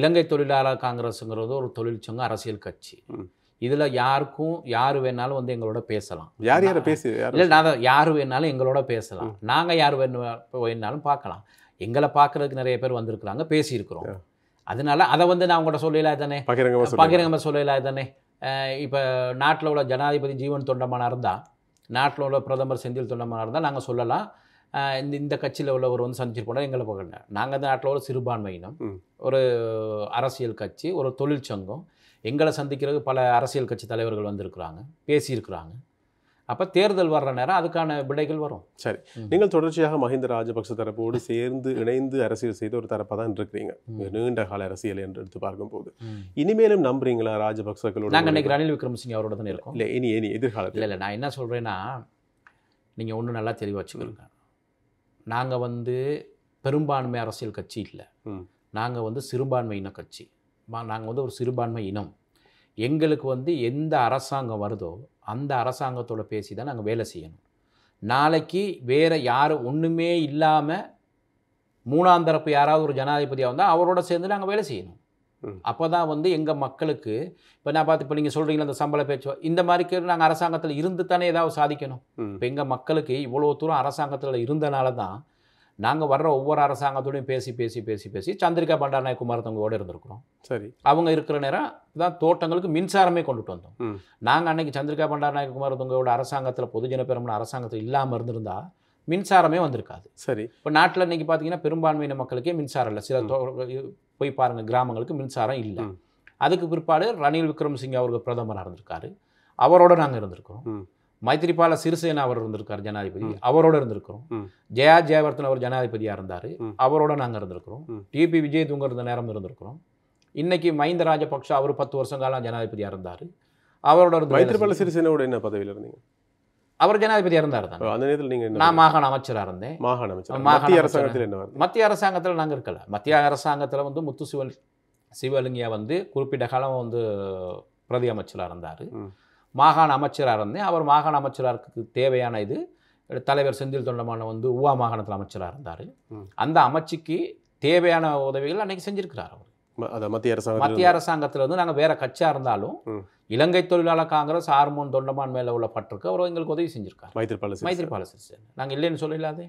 இலங்கை தொழிலாளர் காங்கிரஸுங்கிறது ஒரு தொழிற்சங்கம், அரசியல் கட்சி. இதில் யார் வேணாலும் வந்து எங்களோட பேசலாம். யார் பேசி இல்லை, நான் யார் வேணாலும் எங்களோட பேசலாம். நாங்கள் யார் வேணாலும் பார்க்கலாம். எங்களை பார்க்கறதுக்கு நிறைய பேர் வந்திருக்கிறாங்க, பேசியிருக்கிறோம். அதனால அதை வந்து நான் உங்கள்கிட்ட சொல்லலாம் தானே, பகிரங்கமாக சொல்லலாம் தானே. இப்போ நாட்டில் உள்ள ஜனாதிபதி ஜீவன் தொண்டமானா இருந்தால், நாட்டில் உள்ள பிரதமர் செந்தில் தொண்டமானா இருந்தால் நாங்கள் சொல்லலாம், இந்த கட்சியில் உள்ளவர் வந்து சந்திச்சுட்டு போனால் எங்களை பக்கல. நாங்கள் இந்த நாட்டில் ஒரு சிறுபான்மையினம், ஒரு அரசியல் கட்சி, ஒரு தொழிற்சங்கம். எங்களை சந்திக்கிறது பல அரசியல் கட்சி தலைவர்கள் வந்திருக்கிறாங்க, பேசியிருக்கிறாங்க. அப்போ தேர்தல் வர்ற நேரம் அதுக்கான விடைகள் வரும். சரி, நீங்கள் தொடர்ச்சியாக மஹிந்த ராஜபக்ச தரப்போடு சேர்ந்து இணைந்து அரசியல் செய்த ஒரு தரப்பாக தான் இருக்கிறீங்க, நீண்ட கால அரசியல் என்று எடுத்து பார்க்கும்போது. இனிமேலும் நம்புறீங்களா ராஜபக்சகளோட? நாங்கள் இன்னைக்கு ரணில் விக்ரமசிங்கே அவரோட தான் இருக்கோம். இல்லை, இனி எதிர்காலத்தில் இல்லை, நான் என்ன சொல்கிறேன்னா, நீங்கள் ஒன்று நல்லா தெளிவாக வச்சுக்கோங்க. நாங்கள் வந்து பெரும்பான்மை அரசியல் கட்சி இல்லை, நாங்கள் வந்து சிறுபான்மை இன கட்சி. நாங்கள் வந்து ஒரு சிறுபான்மை இனம். எங்களுக்கு வந்து எந்த அரசாங்கம் வருதோ அந்த அரசாங்கத்தோட பேசி தான் நாங்கள் வேலை செய்யணும். நாளைக்கு வேறு யாரும் ஒன்றுமே இல்லாமல் 3ஆம் தரப்பு யாராவது ஒரு ஜனாதிபதியாக வந்தால் அவரோட சேர்ந்து நாங்கள் வேலை செய்யணும். அப்போ தான் வந்து எங்கள் மக்களுக்கு, இப்போ நான் பார்த்து இப்போ நீங்கள் சொல்கிறீங்களா அந்த சம்பள பேச்சு, இந்த மாதிரி நாங்கள் அரசாங்கத்தில் இருந்து தானே ஏதாவது சாதிக்கணும். இப்போ எங்கள் மக்களுக்கு இவ்வளோ தூரம் அரசாங்கத்தில் இருந்தனால தான் நாங்கள் வர்ற ஒவ்வொரு அரசாங்கத்தோடையும் பேசி பேசி பேசி பேசி சந்திரிகா பண்டாரநாயக்க குமாரத்தவங்களோடு இருந்திருக்கிறோம். சரி, அவங்க இருக்கிற நேரம் தான் தோட்டங்களுக்கு மின்சாரமே கொண்டுட்டு வந்தோம். நாங்கள் அன்றைக்கி சந்திரிகா பண்டாரநாயக்க குமாரத்தவங்களோட அரசாங்கத்தில் பொதுஜன பெருமன அரசாங்கத்தில் இல்லாமல் இருந்திருந்தா மின்சாரமே வந்திருக்காது. சரி, இப்போ நாட்டில் இன்றைக்கி பார்த்தீங்கன்னா பெரும்பான்மையின மக்களுக்கே மின்சாரம் இல்லை. சில போய் பாருங்கள், கிராமங்களுக்கு மின்சாரம் இல்லை. அதுக்கு பிற்பாடு ரணில் விக்ரமசிங்கே அவர்கள் பிரதமராக இருந்திருக்காரு, அவரோட நாங்கள் இருந்திருக்கிறோம். மைத்ரிபால சிறிசேனா அவர் இருந்திருக்கார் ஜனாதிபதி, அவரோட இருந்திருக்கிறோம். ஜெயவர்தன் அவர் ஜனாதிபதியாக இருந்தார், அவரோட நாங்கள் இருந்திருக்கிறோம். டிபி விஜய் தூங்க இருந்த நேரம் இருந்திருக்கிறோம். இன்னைக்கு மஹிந்த ராஜபக்ஷ அவர் 10 வருஷம் காலம் ஜனாதிபதியாக இருந்தார், அவரோட இருந்து. மைத்ரிபால சிறிசேனாவோட என்ன பதவியில் இருந்தீங்க? அவர் ஜனாதிபதியாக இருந்தார் தான். அந்த நேரத்தில் நீங்கள்? நான் மாகாண அமைச்சராக இருந்தேன். மாகாண அமைச்சர். மத்திய அரசாங்கத்தில் என்ன? மத்திய அரசாங்கத்தில் நாங்கள் இருக்கல. மத்திய அரசாங்கத்தில் வந்து முத்து சிவலிங்கியா வந்து குறிப்பிட்ட காலம் வந்து பிரதி அமைச்சராக இருந்தார். மாகாண அமைச்சராக இருந்தேன். அவர் மாகாண அமைச்சராக தேவையான இது தலைவர் செந்தில் தொண்டமான வந்து ஊவா மாகாணத்தில் அமைச்சராக இருந்தார். அந்த அமைச்சுக்கு தேவையான உதவிகள் அன்றைக்கி செஞ்சுருக்கிறார் அவர். மத்திய அரசாங்கத்தில் வந்து நாங்கள் வேறு கட்சியாக இருந்தாலும் இலங்கை தொழிலாளர் காங்கிரஸ் ஹார்மோன் தொண்டமான் மேலே உள்ள பற்றுக்கு அவர் எங்களுக்கு உதவி செஞ்சிருக்காரு. மைத்ரிபால சிறிசேனா நாங்கள் இல்லைன்னு சொல்லலாதே.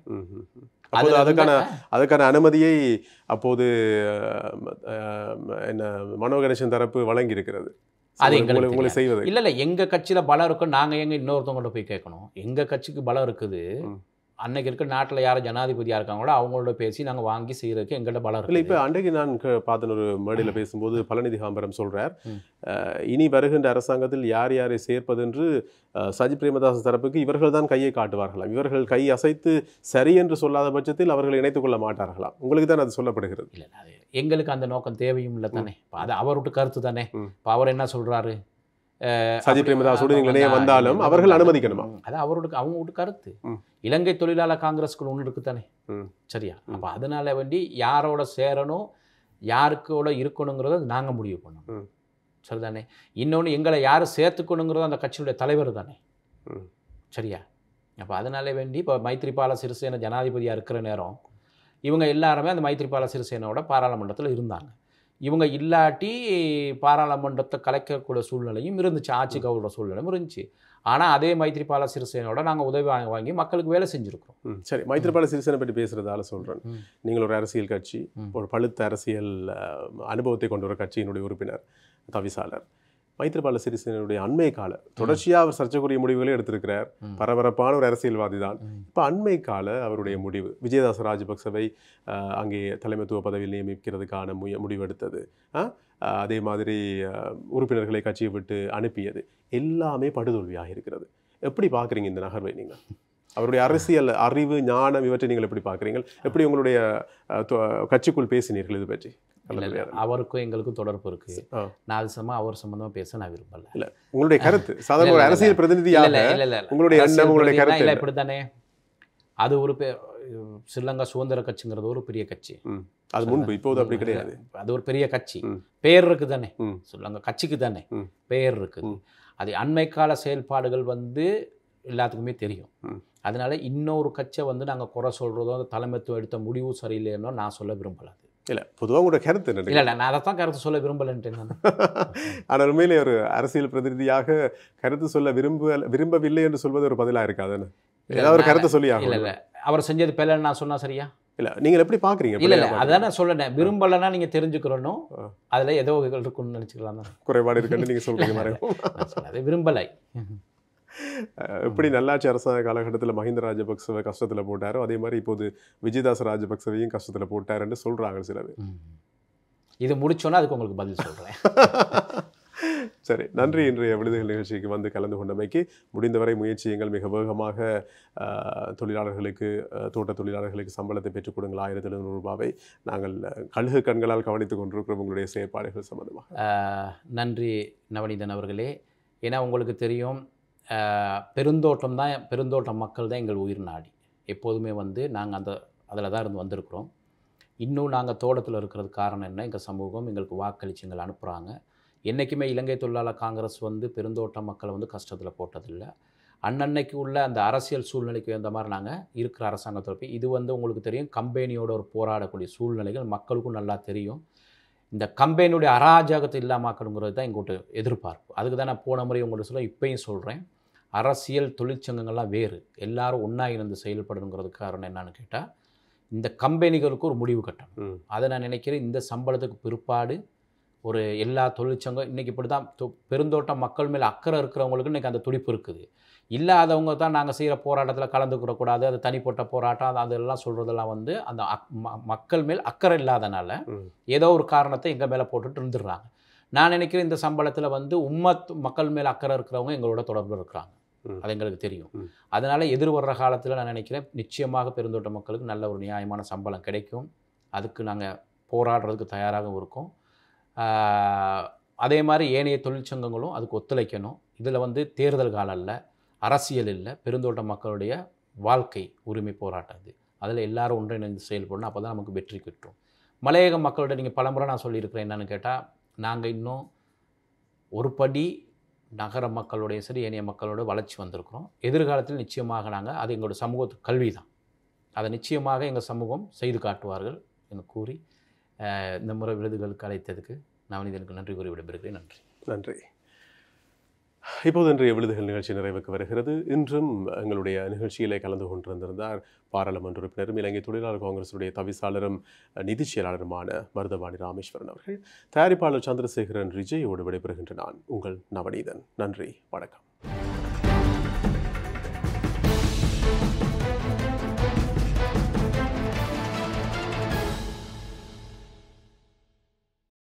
அதுக்கான அனுமதியை அப்போது என்ன மனோ கணேசன் தரப்பு வழங்கி இருக்கிறது. அது எங்களுக்கு செய்வது இல்லை. எங்கள் கட்சியில் பலம் இருக்கும், நாங்கள் எங்கே இன்னொருத்தவங்கள்ட்ட போய் கேட்கணும். எங்கள் கட்சிக்கு பலம் இருக்குது. அன்னைக்கு இருக்க நாட்டில் யார் ஜனாதிபதியாக இருக்காங்களோ அவங்களோட பேசி நாங்கள் வாங்கி செய்கிறதுக்கு எங்கள்கிட்ட பலம் இருக்குது. இல்லை, இப்போ அன்றைக்கு நான் பார்த்தேன் ஒரு மேடையில் பேசும்போது பழனிதி காம்பரம் சொல்கிறார், இனி வருகின்ற அரசாங்கத்தில் யார் யாரை சேர்ப்பது என்று சஜித் பிரேமதாச தரப்புக்கு இவர்கள் தான் கையை காட்டுவார்களாம். இவர்கள் கை அசைத்து சரி என்று சொல்லாத பட்சத்தில் அவர்கள் இணைத்துக் கொள்ள மாட்டார்களாம். உங்களுக்கு தான் அது சொல்லப்படுகிறது. இல்லை, அது எங்களுக்கு அந்த நோக்கம் தேவையும் இல்லை தானே. இப்போ அது அவருடைய கருத்து தானே. இப்போ அவர் என்ன சொல்கிறாரு, சஜித் பிரேமதாசோடு நீங்கள் இணைய வந்தாலும் அவர்கள் அனுமதிக்கணுமா? அது அவங்களோட கருத்து. இலங்கை தொழிலாளர் காங்கிரஸ்க்கு ஒன்று இருக்குத்தானே, சரியா? அப்போ அதனால வேண்டி யாரோட சேரணும் யாருக்கோட இருக்கணுங்கிறத நாங்கள் முடிவு பண்ணணும், சரிதானே? இன்னொன்று எங்களை யார் சேர்த்துக்கணுங்கிறத அந்த கட்சியுடைய தலைவர் தானே, சரியா? அப்போ அதனால வேண்டி இப்போ மைத்ரிபால சிறிசேன ஜனாதிபதியாக இருக்கிற நேரம் இவங்க எல்லாருமே அந்த மைத்ரிபால சிறிசேனோட பாராளுமன்றத்தில் இருந்தாங்க. இவங்க இல்லாட்டி பாராளுமன்றத்தை கலைக்கக்கூடிய சூழ்நிலையும் இருந்துச்சு, ஆட்சி கவுற சூழ்நிலையும் இருந்துச்சு. ஆனால் அதே மைத்ரிபால சிறிசேனோட நாங்கள் உதவி வாங்கி மக்களுக்கு வேலை செஞ்சுருக்கிறோம். சரி, மைத்ரிபால சிறிசேனை பற்றி பேசுகிறதால சொல்கிறேன். நீங்கள் ஒரு அரசியல் கட்சி, ஒரு பழுத்த அரசியல் அனுபவத்தை கொண்ட ஒரு கட்சியினுடைய உறுப்பினர், தவிசாளர். மைத்ரிபால சிறிசேனுடைய அண்மை கால தொடர்ச்சியாக அவர் சர்ச்சைக்குரிய முடிவுகளை எடுத்திருக்கிறார். பரபரப்பான ஒரு அரசியல்வாதி தான். இப்போ அண்மை கால அவருடைய முடிவு விஜயதாச ராஜபக்சவை அங்கே தலைமைத்துவ பதவியில் நியமிக்கிறதுக்கான முடிவு எடுத்தது, அதே மாதிரி உறுப்பினர்களை கட்சியை விட்டு அனுப்பியது, எல்லாமே படுதோல்வியாக இருக்கிறது. எப்படி பார்க்குறீங்க இந்த நகர்வை நீங்கள்? அவருடைய அரசியல் அறிவு, ஞானம், இவற்றை நீங்கள் எப்படி பார்க்குறீங்க? எப்படி உங்களுடைய கட்சிக்குள் பேசினீர்கள் இது பற்றி? அவருக்கும் எங்களுக்கும் தொடர்பு இருக்கு. நான் அது அவர் சம்பந்தமா பேச நான் விரும்பல. இல்ல, உங்களுடைய கருத்து சாதாரண ஒரு அரசியல் பிரதிநிதியாக உங்களுடைய எண்ணம், உங்களுடைய கருத்து இல்ல இப்படித்தானே. அது ஒரு ஸ்ரீலங்கா சுதந்திர கட்சிங்கிறது ஒரு பெரிய கட்சி. அது முன்பு, இப்போது அப்படி கிடையாது. அது ஒரு பெரிய கட்சி, பெயர் இருக்கு தானே, ஸ்ரீலங்கா கட்சிக்கு தானே பெயர் இருக்குது. அது அண்மை கால செயல்பாடுகள் எல்லாத்துக்குமே தெரியும். அதனால இன்னொரு கட்சியை நாங்கள் குறை சொல்றதோ அந்த தலைமைத்துவம் எடுத்த முடிவு சரியில்லைன்னோ நான் சொல்ல விரும்பலாது. இல்லை, பொதுவாக உங்களோட கருத்து என்ன? இல்லை, நான் அதை தான் கருத்து சொல்ல விரும்பலன்ட்டேன் நான். ஆனால் உண்மையிலே ஒரு அரசியல் பிரதிநிதியாக கருத்து சொல்ல விரும்பவில்லை என்று சொல்வது ஒரு பதிலாக இருக்காதுன்னு ஏதாவது ஒரு கருத்தை சொல்லி ஆகும். இல்லை, அவர் செஞ்சது பிள்ளைன்னு நான் சொன்னா சரியா? இல்லை, நீங்கள் எப்படி பார்க்குறீங்க? இல்லை, அதான் நான் சொல்லணேன். விரும்பலைன்னா நீங்கள் தெரிஞ்சுக்கிறணும், அதில் ஏதோ இருக்குன்னு நினச்சிக்கலாம் தான். குறைபாடு இருக்குன்னு நீங்கள் சொல்கிறீங்க. அதை விரும்பலை. எப்படி நல்லாட்சி அரசாங்க காலகட்டத்தில் மஹிந்த ராஜபக்சவை கஷ்டத்தில் போட்டாரோ அதே மாதிரி இப்போது விஜயதாச ராஜபக்சவையும் கஷ்டத்தில் போட்டாருன்னு சொல்கிறாங்க சில பேர். இது முடிச்சோன்னா அதுக்கு உங்களுக்கு பதில் சொல்கிறேன். சரி, நன்றி. இன்றைய விடுதல் நிகழ்ச்சிக்கு கலந்து கொண்டமைக்கு முடிந்தவரை முயற்சியுங்கள். மிக வேகமாக தொழிலாளர்களுக்கு, தோட்ட தொழிலாளர்களுக்கு சம்பளத்தை பெற்றுக் கொடுங்கள். 1700 ரூபாவை நாங்கள் கழுகு கண்களால் கவனித்துக் கொண்டிருக்கிறோம் உங்களுடைய செயற்பாடுகள் சம்பந்தமாக. நன்றி நவநீதன் அவர்களே. ஏன்னா உங்களுக்கு தெரியும், பெருந்தோட்ட மக்கள் தான் எங்கள் உயிர் நாடி. எப்போதுமே நாங்கள் அதில் தான் வந்திருக்கிறோம். இன்னும் நாங்கள் தோட்டத்தில் இருக்கிறது காரணம் என்ன? எங்கள் சமூகம் எங்களுக்கு வாக்களித்து எங்களை அனுப்புகிறாங்க. என்றைக்குமே இலங்கை தொழிலாளர் காங்கிரஸ் பெருந்தோட்ட மக்களை கஷ்டத்தில் போட்டதில்லை. அன்னன்னைக்கு உள்ள அந்த அரசியல் சூழ்நிலைக்கு அந்த மாதிரி நாங்கள் இருக்கிற அரசாங்கத்தில் போய் இது உங்களுக்கு தெரியும், கம்பெனியோட ஒரு போராடக்கூடிய சூழ்நிலைகள் மக்களுக்கும் நல்லா தெரியும். இந்த கம்பெனியுடைய அராஜகத்தை இல்லாமக்கணுங்கிறது தான் எங்கள்கிட்ட எதிர்பார்ப்பு. அதுக்கு தான் நான் போன முறை உங்கள்கிட்ட சொல்ல இப்பயும் சொல்கிறேன், அரசியல் தொழிற்சங்கங்கள்லாம் வேறு, எல்லாரும் ஒன்றா இருந்து செயல்படணுங்கிறதுக்கு காரணம் என்னன்னு கேட்டால், இந்த கம்பெனிகளுக்கு ஒரு முடிவு கட்டணும். அதை நான் நினைக்கிறேன். இந்த சம்பளத்துக்கு பிற்பாடு ஒரு எல்லா தொழிற்சங்கம் இன்றைக்கி இப்படி தான் பெருந்தோட்ட மக்கள் மேலே அக்கறை இருக்கிறவங்களுக்கு இன்றைக்கி அந்த துடிப்பு இருக்குது. இல்லாதவங்க தான் நாங்கள் செய்கிற போராட்டத்தில் கலந்துக்கிறக்கூடாது, அது தனிப்பட்ட போராட்டம், அதெல்லாம் சொல்கிறதெல்லாம் அந்த மக்கள் மேல் அக்கறை இல்லாதனால ஏதோ ஒரு காரணத்தை எங்கள் மேலே போட்டுட்டு இருந்துடுறாங்க. நான் நினைக்கிறேன் இந்த சம்பளத்தில் மக்கள் மேலே அக்கறை இருக்கிறவங்க எங்களோட தொடர்பு இருக்கிறாங்க, அது எங்களுக்கு தெரியும். அதனால் எதிர்வர்ற காலத்தில் நான் நினைக்கிறேன் நிச்சயமாக பெருந்தோட்ட மக்களுக்கு நல்ல ஒரு நியாயமான சம்பளம் கிடைக்கும். அதுக்கு நாங்கள் போராடுறதுக்கு தயாராகவும் இருக்கோம். அதே மாதிரி ஏனைய தொழிற்சங்கங்களும் அதுக்கு ஒத்துழைக்கணும். இதில் தேர்தல் காலம் இல்லை, அரசியல் இல்லை, பெருந்தோட்ட மக்களுடைய வாழ்க்கை உரிமை போராட்டம் அது. அதில் எல்லாரும் ஒன்றிணைந்து செயல்படணும். அப்போ தான் நமக்கு வெற்றி கிட்டும். மலையக மக்களோட நீங்கள் பலமுறை நான் சொல்லியிருக்கிறேன், என்னென்னு கேட்டால், நாங்கள் இன்னும் ஒரு படி நகர மக்களுடைய சரி ஏனைய மக்களோட வளர்ச்சி வந்திருக்கிறோம். எதிர்காலத்தில் நிச்சயமாக நாங்கள் அது எங்களோட சமூகத்துக்கு கல்வி தான், அதை நிச்சயமாக எங்கள் சமூகம் செய்து காட்டுவார்கள் என்று கூறி இந்த முறை விருதுகளுக்கு அழைத்ததுக்கு நவநீதனுக்கு நன்றி கூறி விடைபெறுகிறேன். நன்றி. நன்றி. இப்போது இன்றைய விருதுகள் நிகழ்ச்சி நிறைவுக்கு வருகிறது. இன்றும் எங்களுடைய நிகழ்ச்சியிலே கலந்து கொண்டிருந்திருந்தார் பாராளுமன்ற உறுப்பினரும் இலங்கை தொழிலாளர் காங்கிரசுடைய தவிசாளரும் நிதி செயலாளருமான மருதவாணி ராமேஸ்வரன் அவர்கள். தயாரிப்பாளர் சந்திரசேகரன் விஜயோடு விடைபெறுகின்ற நான் உங்கள் நவநீதன். நன்றி, வணக்கம்.